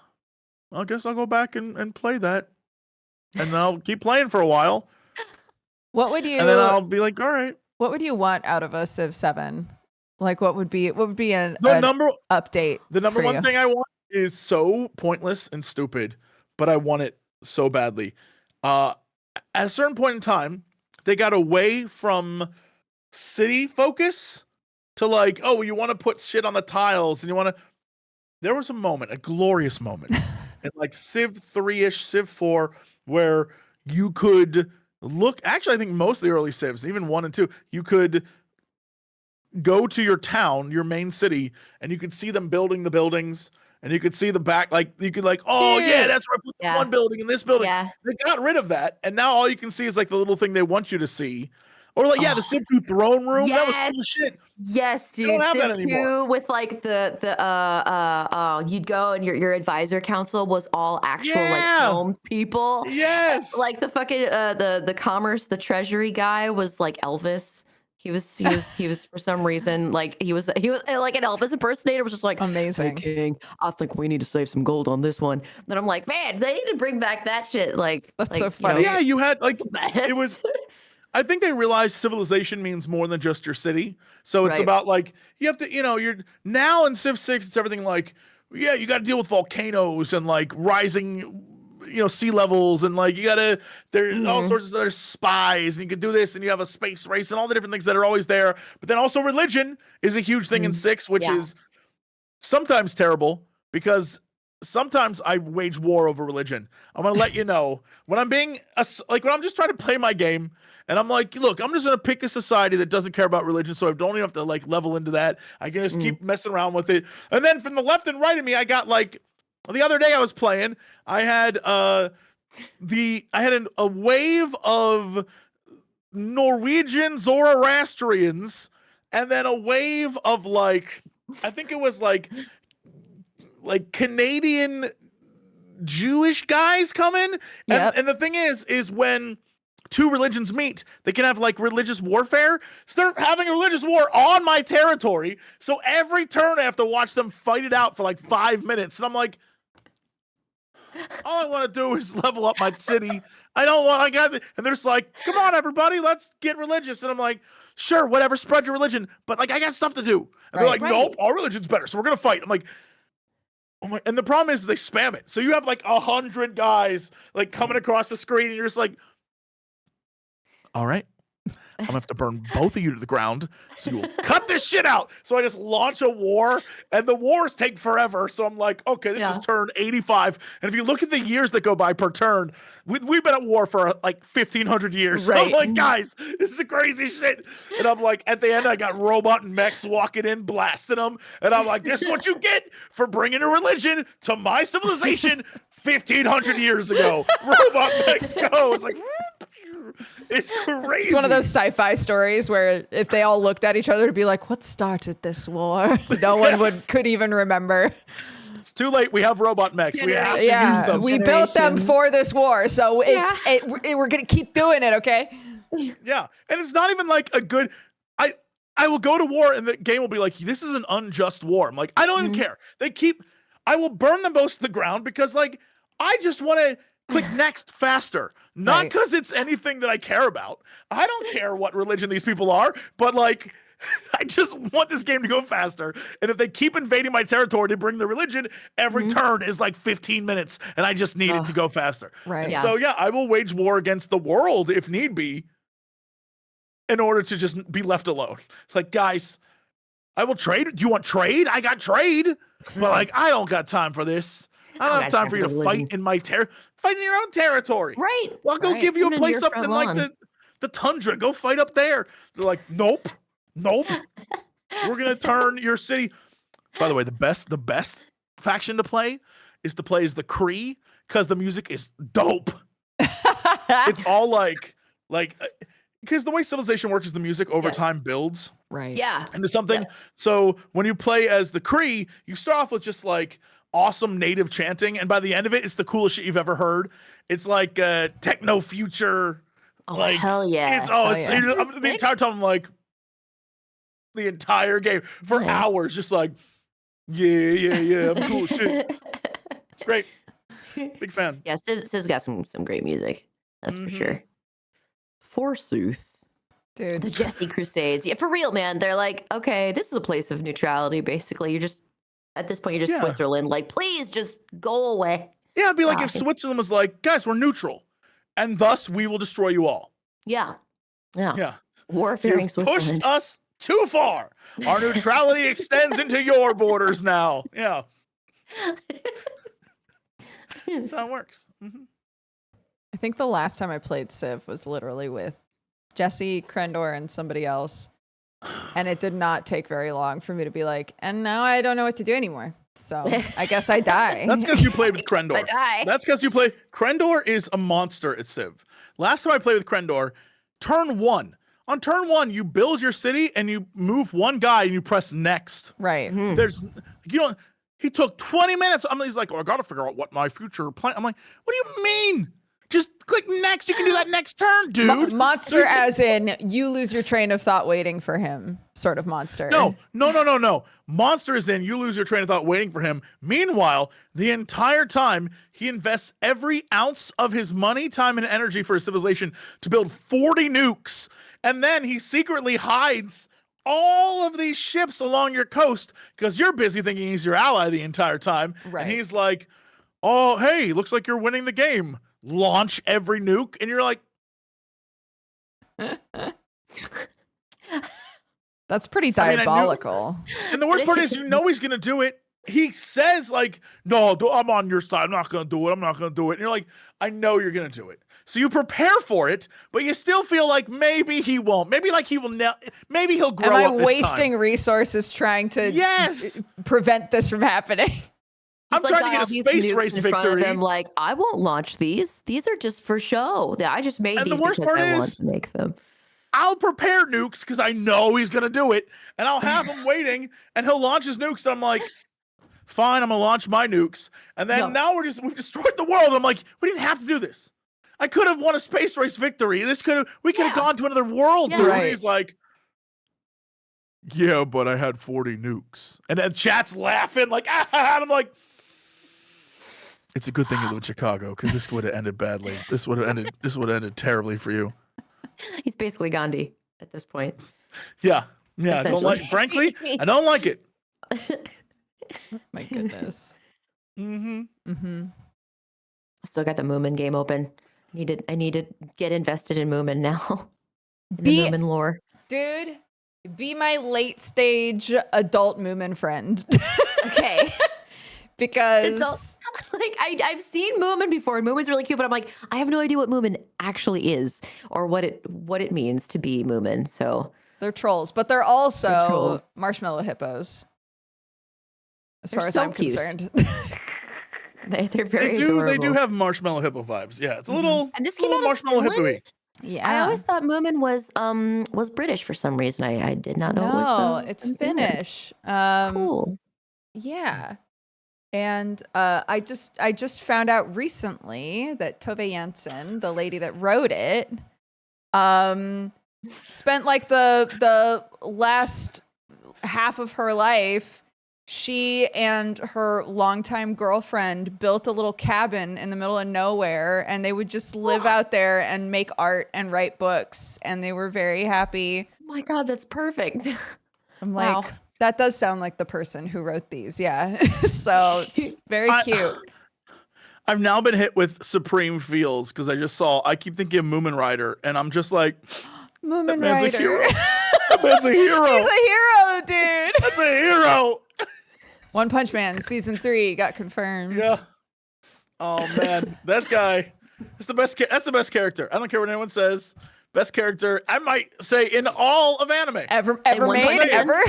go back and play that, and then I'll keep playing for a while. What would you? And then I'll be like, all right. What would you want out of a Civ 7? Like, what would be an update? The number one thing I want is so pointless and stupid. but I want it so badly. At a certain point in time, they got away from city focus to like, oh, you want to put shit on the tiles and you want to. There was a moment, a glorious moment, in like Civ 3-ish, Civ 4, where you could look. Actually, I think most of the early Civs, even 1 and 2, you could go to your town, your main city, and you could see them building the buildings. And you could see the back, like you could like, oh yeah, that's where I put one building and this building. Yeah. They got rid of that, and now all you can see is like the little thing they want you to see, or like the Civ 2 throne room. That was cool shit. Yes, dude. They don't have Civ that anymore. 2 with like you'd go and your advisor council was all actual like filmed people. Yes. Like the fucking the commerce, the treasury guy was like Elvis. He was for some reason like he was like an Elvis impersonator, was just like amazing. Hey, King, I think we need to save some gold on this one. And I'm like, man, they need to bring back that shit. Like that's so funny. Yeah, you had like it was. I think they realized civilization means more than just your city. So it's about like you have to, you're now in Civ 6. It's everything like you got to deal with volcanoes and like rising. Sea levels, and like you gotta, there's all sorts of other spies, and you can do this, and you have a space race, and all the different things that are always there. But then also religion is a huge thing in 6, which is sometimes terrible because sometimes I wage war over religion. I'm gonna let you know when I'm being when I'm just trying to play my game, and I'm like, look, I'm just gonna pick a society that doesn't care about religion, so I don't even have to like level into that. I can just keep messing around with it, and then from the left and right of me, I got like. The other day I was playing, I had a wave of Norwegian Zoroastrians, and then a wave of like I think it was like Canadian Jewish guys coming. And the thing is when two religions meet, they can have like religious warfare. So they're having a religious war on my territory. So every turn I have to watch them fight it out for like 5 minutes. And I'm like, all I want to do is level up my city. And they're just like, come on, everybody, let's get religious. And I'm like, sure, whatever, spread your religion. But like, I got stuff to do. And they're like, nope, our religion's better. So we're going to fight. I'm like, oh my, and the problem is they spam it. So you have like 100 guys like coming across the screen and you're just like, all right, I'm gonna have to burn both of you to the ground. So you will cut this shit out. So I just launch a war and the wars take forever. So I'm like, okay, this is turn 85. And if you look at the years that go by per turn, we've been at war for like 1,500 years. Right. So I'm like, guys, this is crazy shit. And I'm like, at the end, I got robot and mechs walking in, blasting them. And I'm like, this is what you get for bringing a religion to my civilization 1,500 years ago. Robot mechs go. It's like, it's crazy. It's one of those sci-fi stories where if they all looked at each other to be like, what started this war? No one could even remember. It's too late. We have robot mechs. We have to use them. We built them for this war. So we're going to keep doing it, okay? Yeah. And it's not even like a good... I will go to war and the game will be like, this is an unjust war. I'm like, I don't even care. I will burn them both to the ground because like, I just want to click next faster. Not because it's anything that I care about. I don't care what religion these people are, but like, I just want this game to go faster. And if they keep invading my territory to bring the religion, every turn is like 15 minutes, and I just need it to go faster. Right. And so I will wage war against the world if need be, in order to just be left alone. It's like, guys, I will trade. Do you want trade? I got trade, but like, I don't got time for this. I don't have time for you to fight in my fight in your own territory. Right. Well, I'll go give you a place up in like the tundra. Go fight up there. They're like, nope. We're gonna turn your city. By the way, the best faction to play is as the Kree, because the music is dope. It's all like because the way Civilization works is the music over time builds. Right. Yeah. Into something. Yeah. So when you play as the Kree, you start off with just like awesome native chanting, and by the end of it, it's the coolest shit you've ever heard. It's like techno future. Oh, like, hell yeah. The entire time I'm like, the entire game for hours, just like, yeah, I'm cool shit. It's great. Big fan. Yeah, Civ's got some great music. That's for sure. Forsooth. Dude. The Jesse Crusades. Yeah, for real, man. They're like, okay, this is a place of neutrality, basically. You're just, at this point, you're just Switzerland. Like, please just go away. Yeah, it'd be like if Switzerland was like, guys, we're neutral, and thus we will destroy you all. Yeah. You've Warfaring Switzerland. pushed us too far. Our neutrality extends into your borders now. Yeah. That's how it works. Mm-hmm. I think the last time I played Civ was literally with Jesse, Crendor, and somebody else. And it did not take very long for me to be like, and now I don't know what to do anymore. So I guess I die. That's because you played with Crendor. I die. That's because you play. Crendor is a monster at Civ. Last time I played with Crendor, turn 1. On turn 1, you build your city and you move one guy and you press next. Right. He took 20 minutes. He's like, I got to figure out what my future plan. I'm like, what do you mean? Just click next. You can do that next turn, dude. Monster as in you lose your train of thought waiting for him sort of monster. No. Monster is in you lose your train of thought waiting for him. Meanwhile, the entire time, he invests every ounce of his money, time, and energy for his civilization to build 40 nukes. And then he secretly hides all of these ships along your coast because you're busy thinking he's your ally the entire time. Right. And he's like, oh, hey, looks like you're winning the game. Launch every nuke. And you're like, that's pretty diabolical. And the worst part is, he's going to do it. He says like, no, I'm on your side. I'm not going to do it. I'm not going to do it. And you're like, I know you're going to do it. So you prepare for it, but you still feel like maybe he won't. Maybe like he will. Maybe he'll grow up. Am I wasting resources trying to prevent this from happening? I'm trying to get a space race in victory. Front of him, like, I won't launch these. These are just for show. I just made these because I want to make them. I'll prepare nukes because I know he's gonna do it, and I'll have him waiting, and he'll launch his nukes, and I'm like, fine, I'm gonna launch my nukes, and then now we've destroyed the world. I'm like, we didn't have to do this. I could have won a space race victory. We could have gone to another world. Yeah. Dude. Right. And he's like, yeah, but I had 40 nukes, and then chat's laughing like, and I'm like, it's a good thing you live in Chicago because this would have ended badly. This would have ended terribly for you. He's basically Gandhi at this point. Yeah. I don't like. Frankly, I don't like it. My goodness. Still got the Moomin game open. I need to get invested in Moomin now. In the Moomin lore. Dude, be my late stage adult Moomin friend. Okay. Because I've seen Moomin before, and Moomin's really cute, but I'm like, I have no idea what Moomin actually is or what it means to be Moomin. So they're trolls, but they're also marshmallow hippos. As far as I'm concerned. They're very adorable. They do have marshmallow hippo vibes. Yeah, it's a little. And this came out marshmallow of Finland? hippo-y. Yeah. I always thought Moomin was British for some reason. I did not know it was. No, it's Finnish. Cool. Yeah. And I just found out recently that Tove Jansson, the lady that wrote it, spent like the last half of her life. She and her longtime girlfriend built a little cabin in the middle of nowhere, and they would just live out there and make art and write books, and they were very happy. Oh my God, that's perfect. I'm like, that does sound like the person who wrote these. Yeah. So it's very cute. I've now been hit with supreme feels because I keep thinking of Moomin Rider, and I'm just like, Moomin Rider. Rider. That's a hero. He's a hero, dude. That's a hero. One Punch Man season 3 got confirmed. Yeah. Oh man, that guy. That's the best character. I don't care what anyone says. Best character, I might say, in all of anime. Ever made, ever?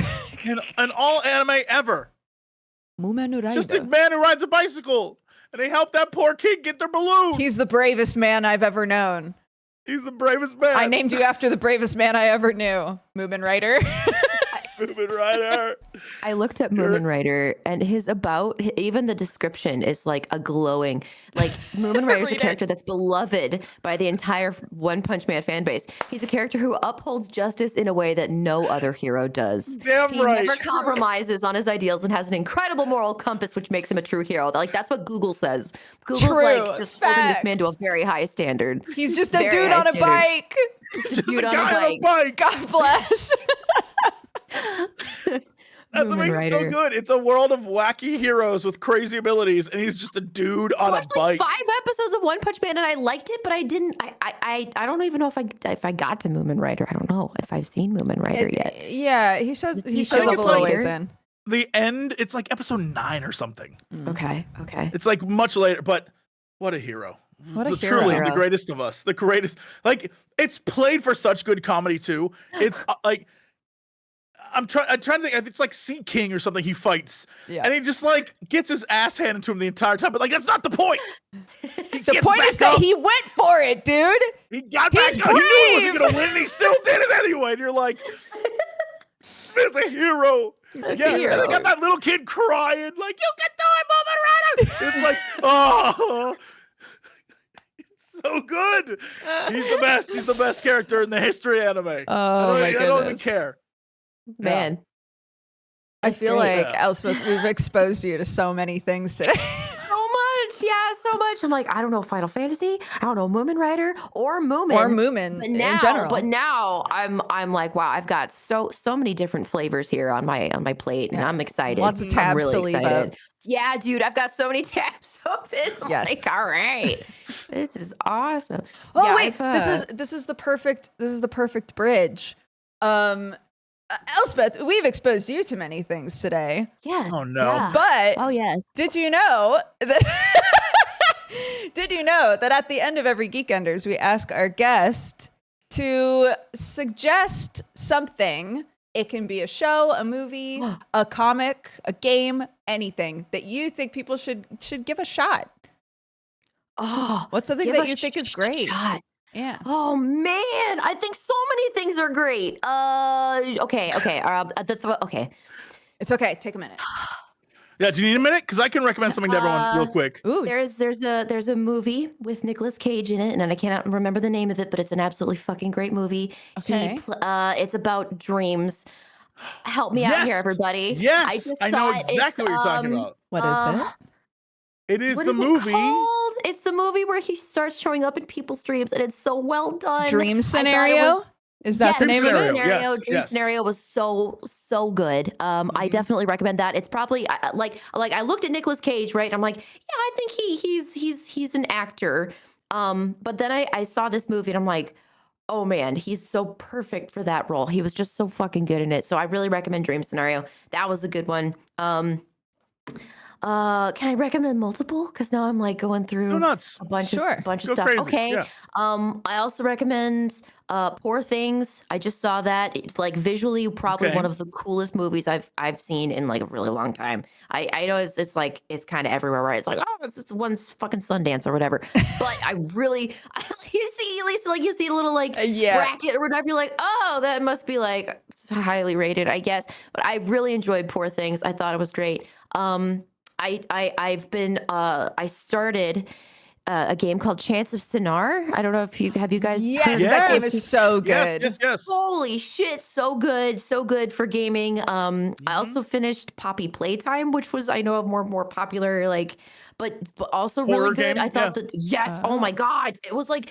In all anime ever. Moomin Rider. Just a man who rides a bicycle, and they help that poor kid get their balloon. He's the bravest man I've ever known. He's the bravest man. I named you after the bravest man I ever knew. Moomin Rider. Moomin Rider. I looked at Moomin Rider, and even the description is like a glowing, like Moomin Rider's a character that's beloved by the entire One Punch Man fan base. He's a character who upholds justice in a way that no other hero does. Damn he right. He never compromises on his ideals and has an incredible moral compass, which makes him a true hero. Like, that's what Google says. Google's like just holding this man to a very high standard. He's just a dude on a bike. Just a dude on a bike. God bless. That's what makes it so good. It's a world of wacky heroes with crazy abilities, and he's just a dude on a bike. 5 episodes of One Punch Man, and I liked it, but I didn't. I don't even know if I got to Moomin Rider. I don't know if I've seen Moomin Rider yet. Yeah, he shows up a little ways in. The end, it's like episode 9 or something. Okay. It's like much later, but what a hero. What a hero. Truly the greatest of us. The greatest. Like, it's played for such good comedy too. It's like I'm trying to think. It's like Sea King or something. He fights, and he just like gets his ass handed to him the entire time. But like, that's not the point. The point is that he went for it, dude. He got back up. He knew he wasn't gonna win, and he still did it anyway. And you're like, it's a hero. He's a hero. And they got that little kid crying, like, you can do it, Moomin Rider. It's like, oh, it's so good. He's the best. He's the best character in the history of anime. I don't even care. Man. I feel like, Elspeth, we've exposed you to so many things today. So much. I'm like, I don't know Final Fantasy. I don't know Moomin Rider or Moomin. In general. But now I'm like, wow, I've got so many different flavors here on my plate, and I'm excited. Lots of tabs really to leave up. Yeah, dude, I've got so many tabs open. I'm like, all right, this is awesome. Oh yeah, wait, this is the perfect bridge. Elspeth, we've exposed you to many things today. Yes. Oh no. Yeah. But yes. Did you know that at the end of every Geekenders, we ask our guest to suggest something. It can be a show, a movie, a comic, a game, anything that you think people should give a shot. Oh, what's something that you think is great? Shot. Yeah. Oh man, I think so many things are great. Okay. Okay. It's okay. Take a minute. Yeah. Do you need a minute? Because I can recommend something to everyone real quick. Ooh. There's a movie with Nicolas Cage in it, and I cannot remember the name of it, but it's an absolutely fucking great movie. Okay. It's about dreams. Help me out here, everybody. Yes, I know exactly what you're talking about. What is it? It is what the is movie. It called? It's the movie where he starts showing up in people's dreams, and it's so well done. Dream Scenario? Is that the name of it? Dream Scenario was so good. I definitely recommend that. It's probably like I looked at Nicolas Cage, right? I'm like, yeah, I think he's an actor. But then I saw this movie, and I'm like, oh man, he's so perfect for that role. He was just so fucking good in it. So I really recommend Dream Scenario. That was a good one. Can I recommend multiple? Because now I'm like going through a bunch of stuff. Crazy. Okay. Yeah. I also recommend Poor Things. I just saw that. It's like visually probably one of the coolest movies I've seen in like a really long time. I know it's like it's kind of everywhere, right? It's like, oh, it's just one fucking Sundance or whatever. But you see a little like bracket or whatever. You're like, oh, that must be like highly rated, I guess. But I really enjoyed Poor Things. I thought it was great. I started a game called Chance of Sinar. I don't know if you guys heard of that game is so good. Yes. Holy shit, so good for gaming. I also finished Poppy Playtime, which was I know a more popular but also horror really good. game? I thought that oh my god, it was like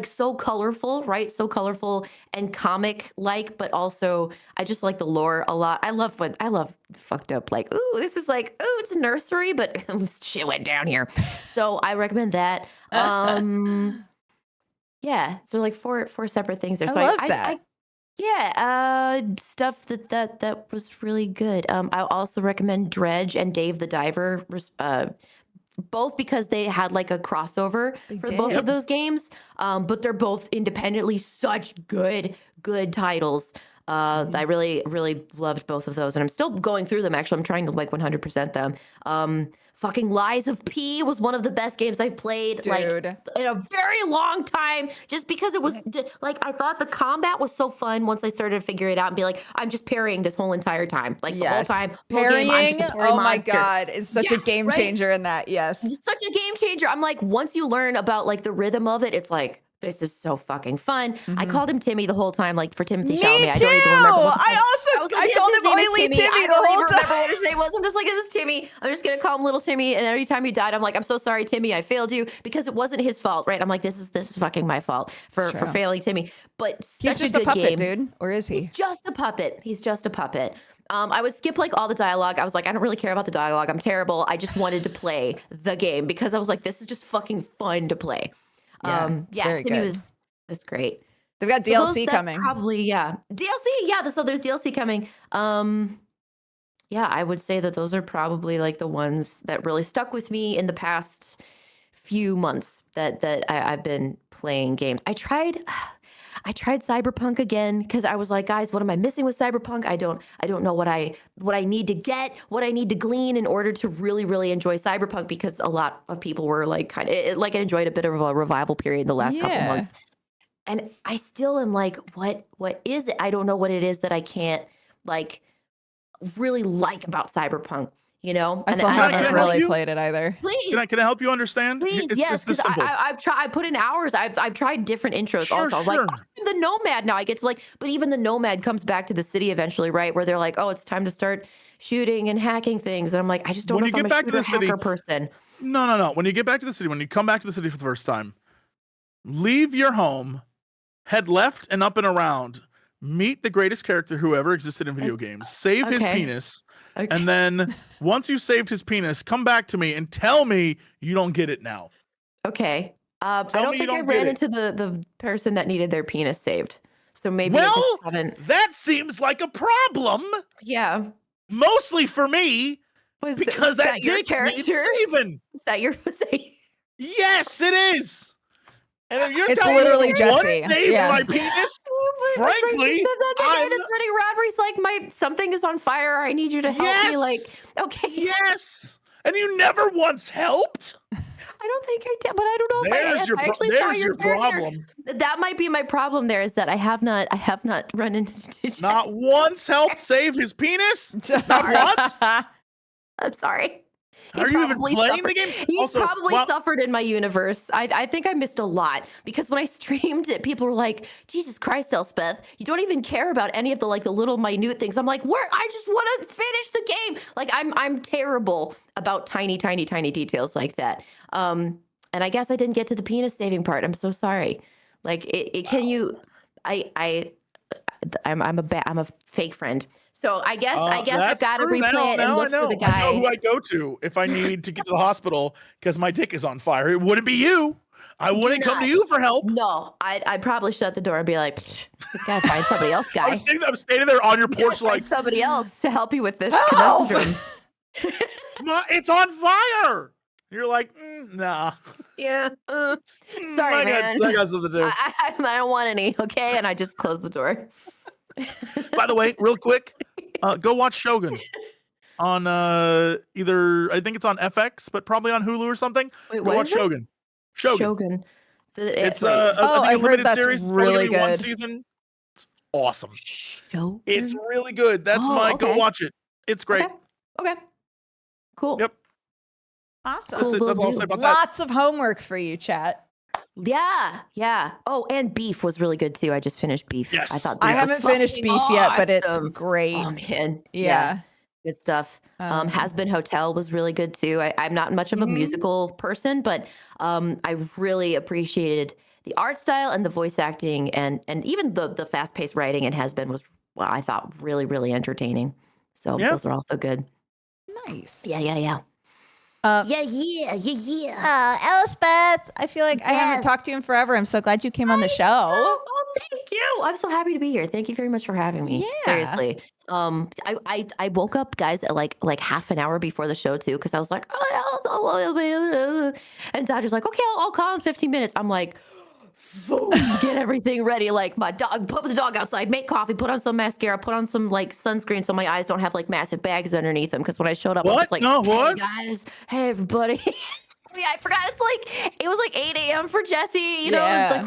so colorful, right? So colorful and comic like, but also I just like the lore a lot. I love fucked up like, ooh, this is like, ooh, it's a nursery, but shit went down here. So I recommend that. Yeah, so like four separate things there. So I love that. Stuff that was really good. I also recommend Dredge and Dave the Diver, both because they had like a crossover both of those games. But they're both independently such good titles. I really, really loved both of those, and I'm still going through them. Actually, I'm trying to like 100% them. Fucking Lies of P was one of the best games I've played like in a very long time, just because it was like I thought the combat was so fun once I started to figure it out and be like, I'm just parrying this whole entire time. Like the whole time. Parrying, oh my God, is such a game changer in that. Yes. It's such a game changer. I'm like, once you learn about like the rhythm of it, it's like, this is so fucking fun. I called him Timmy the whole time, like for Timothy Chalamet. I don't even remember what I called him Oily Timmy the whole time. I don't remember what his name was. I'm just like, this is Timmy. I'm just gonna call him Little Timmy. And every time he died, I'm like, I'm so sorry, Timmy. I failed you, because it wasn't his fault, right? I'm like, this is fucking my fault for failing Timmy. But he's just a good puppet, game. dude, or is he? He's just a puppet. I would skip like all the dialogue. I was like, I don't really care about the dialogue. I'm terrible. I just wanted to play the game because I was like, this is just fucking fun to play. To me it was great. They've got DLC coming. Probably, yeah. DLC, yeah. So there's DLC coming. Yeah, I would say that those are probably like the ones that really stuck with me in the past few months that I've been playing games. I tried Cyberpunk again because I was like, guys, what am I missing with Cyberpunk? I don't know what I need to get, what I need to glean in order to really, really enjoy Cyberpunk, because a lot of people were like kind of like enjoyed a bit of a revival period the last couple months. And I still am like, what is it? I don't know what it is that I can't like really like about Cyberpunk, you know? I still haven't really played it either. Please. Can I help you understand? Please, yes, because I've tried. I put in hours. I've tried different intros. Sure, also, sure. like the Nomad. Now I get to like, but even the Nomad comes back to the city eventually, right? Where they're like, oh, it's time to start shooting and hacking things, and I'm like, I just don't know if I'm a shooter hacker person. No. When you get back to the city, when you come back to the city for the first time, leave your home, head left and up and around, meet the greatest character who ever existed in video games, save his penis. Okay. And then once you saved his penis, come back to me and tell me you don't get it now. Okay. I don't think I ran into the person that needed their penis saved. So maybe that seems like a problem. Yeah. Mostly for me. Because that dick needs saving. Is that your Yes, it is. And if you're it's literally Jesse. My penis. Frankly, I'm running robberies. Like something is on fire. I need you to help me. Like, okay. Yes. And you never once helped. I don't think I did, but I don't know if I actually saw your problem. That might be my problem. There is that I have not run into Jesse. Not once helped save his penis. Not once. I'm sorry. Are you even playing the game? He's probably suffered in my universe. I think I missed a lot because when I streamed it, people were like, Jesus Christ, Elspeth, you don't even care about any of the like the little minute things. I'm like, I just want to finish the game. Like I'm terrible about tiny details like that. And I guess I didn't get to the penis saving part. I'm so sorry. Like I'm a fake friend. So I guess I've got to replay it and look for the guy. I know who I go to if I need to get to the hospital because my dick is on fire. It wouldn't be you. I wouldn't come to you for help. No, I'd probably shut the door and be like, gotta find somebody else, guy. I'm standing there on your porch like somebody else to help you with this conundrum. It's on fire. You're like, nah. Yeah. Sorry, man. I got something to do. I don't want any, okay? And I just closed the door. By the way, real quick, go watch Shogun on either, I think it's on FX, but probably on Hulu or something. Wait, go watch Shogun. Shogun. It's I've heard that's series. really good. One season. It's awesome. Shogun? It's really good. That's go watch it. It's great. Okay. Cool. Yep. Awesome. That's all I'll say about that. Lots of homework for you, chat. Yeah. Oh, and Beef was really good too. I just finished Beef. Yes. I haven't finished Beef yet, but it's great. Oh man. Yeah. Good stuff. Has Been Hotel was really good too. I'm not much of a musical person, but I really appreciated the art style and the voice acting and even the fast-paced writing in Has Been was, I thought really, really entertaining. So those are also good. Nice. Yeah. Yeah. Elspeth, I feel like I haven't talked to you in forever. I'm so glad you came on the show. Oh, thank you. I'm so happy to be here. Thank you very much for having me. Yeah. Seriously. I woke up, guys, at like half an hour before the show too, because I was like, and Dodger's like, okay, I'll call in 15 minutes. I'm like, get everything ready. Like my dog, put the dog outside, make coffee, put on some mascara, put on some like sunscreen so my eyes don't have like massive bags underneath them. Because when I showed up, I was like, hey guys, hey everybody. Yeah, I forgot. It was like 8 a.m. for Jesse. You know, it's like,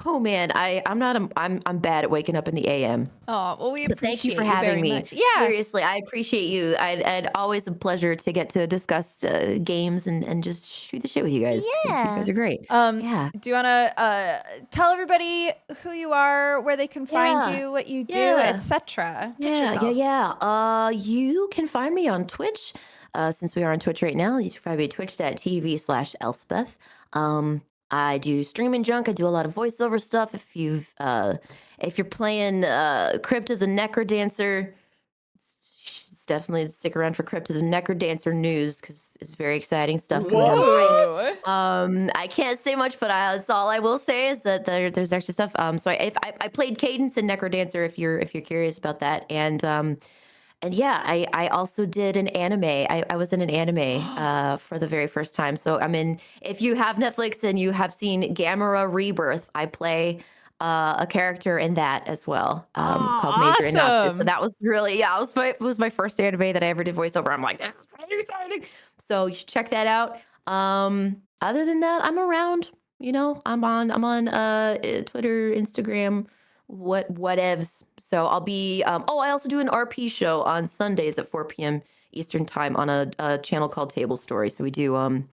oh man, I'm bad at waking up in the AM. Oh, well, we appreciate thank you for having me. Much. Yeah, seriously, I appreciate you. And always a pleasure to get to discuss games and just shoot the shit with you guys. Yeah, you guys are great. Do you want to tell everybody who you are, where they can find you, what you do, etc.? Yeah. You can find me on Twitch. Since we are on Twitch right now, you can find me at twitch.tv/Elspeth. I do stream and junk. I do a lot of voiceover stuff. If you're playing Crypt of the NecroDancer, definitely stick around for Crypt, the NecroDancer news, because it's very exciting stuff coming Whoa. out. I can't say much, but that's all I will say is that there's extra stuff. So I played Cadence in NecroDancer if you're curious about that, and yeah, I also did an anime. I was in an anime for the very first time. So if you have Netflix and you have seen Gamera Rebirth, I play a character in that as well, called Major Innocuous. So that was really, it was my first anime that I ever did voiceover. I'm like, this is really exciting. So you should check that out. Other than that, I'm around. I'm on Twitter, Instagram, whatevs. So I'll be. I also do an RP show on Sundays at 4 p.m. Eastern time on a channel called Table Story. So we do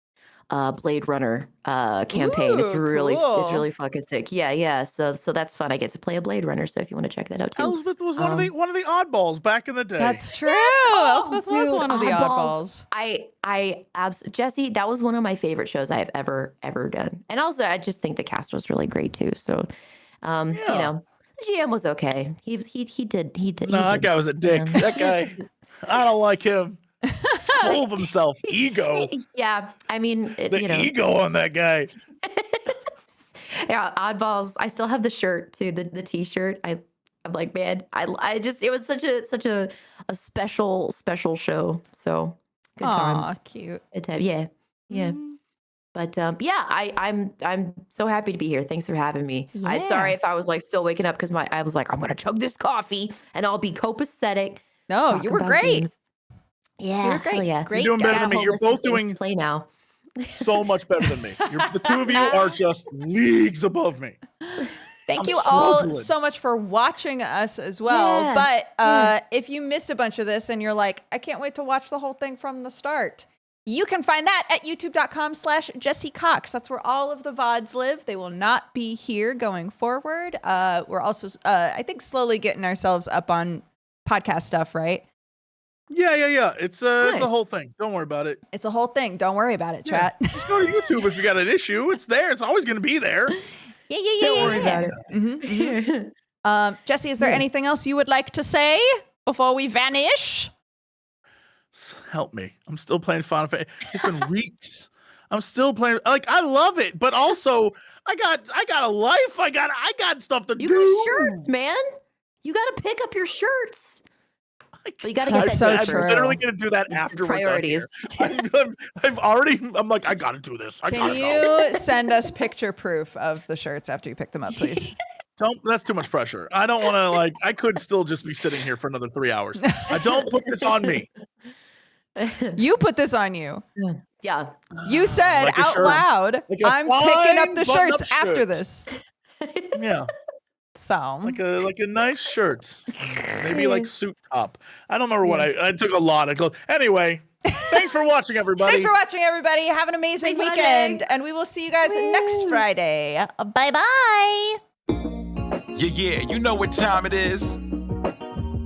Blade Runner campaign. Ooh, it's really cool. it's really fucking sick. Yeah. So that's fun. I get to play a Blade Runner. So if you want to check that out too. Elspeth was one of the oddballs back in the day. That's true. Elspeth was one of the oddballs. Jesse, that was one of my favorite shows I have ever done. And also, I just think the cast was really great too. So, the GM was okay. He did. No, that guy was a dick. That guy, I don't like him. Full of himself, ego. Yeah, the ego on that guy. Yeah, oddballs. I still have the shirt too, the T-shirt. I'm like, man, I just it was such a special show. So good times. Aw, cute. Yeah. But I'm so happy to be here. Thanks for having me. I'm sorry if I was like still waking up because I was like, I'm gonna chug this coffee and I'll be copacetic. No, you were great. Games. Yeah, you were great. Yeah. Great. You're doing better than me. You're both doing play now. so much better than me. The two of you are just leagues above me. Thank you all so much for watching us as well. Yeah. But if you missed a bunch of this and you're like, I can't wait to watch the whole thing from the start, you can find that at youtube.com/Jessie Cox. That's where all of the VODs live. They will not be here going forward. We're also, I think, slowly getting ourselves up on podcast stuff, right? Yeah. It's a whole thing. Don't worry about it. It's a whole thing. Don't worry about it, chat. Just go to YouTube if you got an issue. It's there. It's always going to be there. Yeah. Don't worry about it. Mm-hmm. Jessie, is there anything else you would like to say before we vanish? Help me. I'm still playing Final Fantasy. It's been weeks. I'm still playing. Like, I love it, but also I got a life. I got stuff to do. You got shirts, man. You got to pick up your shirts. But you got to get that. I'm literally going to do that after priorities. I'm like, I got to do this. Can you send us picture proof of the shirts after you pick them up, please? That's too much pressure. I don't want to I could still just be sitting here for another 3 hours. Don't put this on me. You put this on you. Yeah. You said out loud, I'm picking up the shirts after this. Yeah. So like a nice shirt, maybe like suit top. I don't remember what I took a lot of clothes. Anyway, thanks for watching, everybody. Thanks for watching, everybody. Have an amazing weekend, and we will see you guys next Friday. Bye-bye. Yeah, you know what time it is.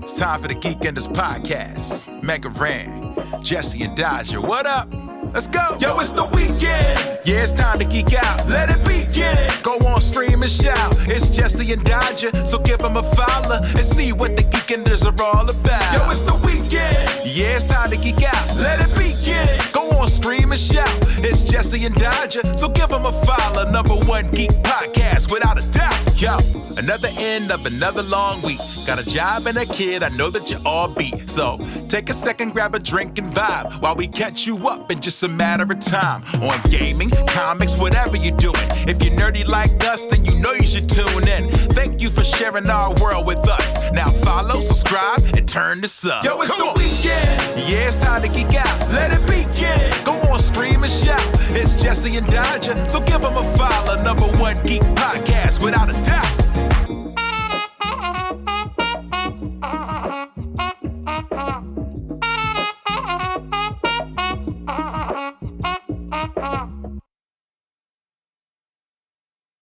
It's time for the Geekenders podcast. MegaRan, Jesse and Dodger, what up? Let's go. Yo, it's the weekend. Yeah, it's time to geek out. Let it begin. Go on, stream and shout. It's Jesse and Dodger, so give them a follow and see what the Geekenders are all about. Yo, it's the weekend. Yeah, it's time to geek out. Let it begin. Go on, stream and shout. It's Jesse and Dodger, so give them a follow. #1 geek podcast, without a doubt. Yo, another end of another long week. Got a job and a kid, I know that you all beat. So take a second, grab a drink and vibe while we catch you up in just a matter of time. On gaming, comics, whatever you're doing. If you're nerdy like us, then you know you should tune in. Thank you for sharing our world with us. Now follow, subscribe, and turn this up. Yo, it's the weekend. Yeah, it's time to geek out. Let it begin. Go on, stream and shout. It's Jesse and Dodger, so give them a follow. #1 geek podcast, without a doubt.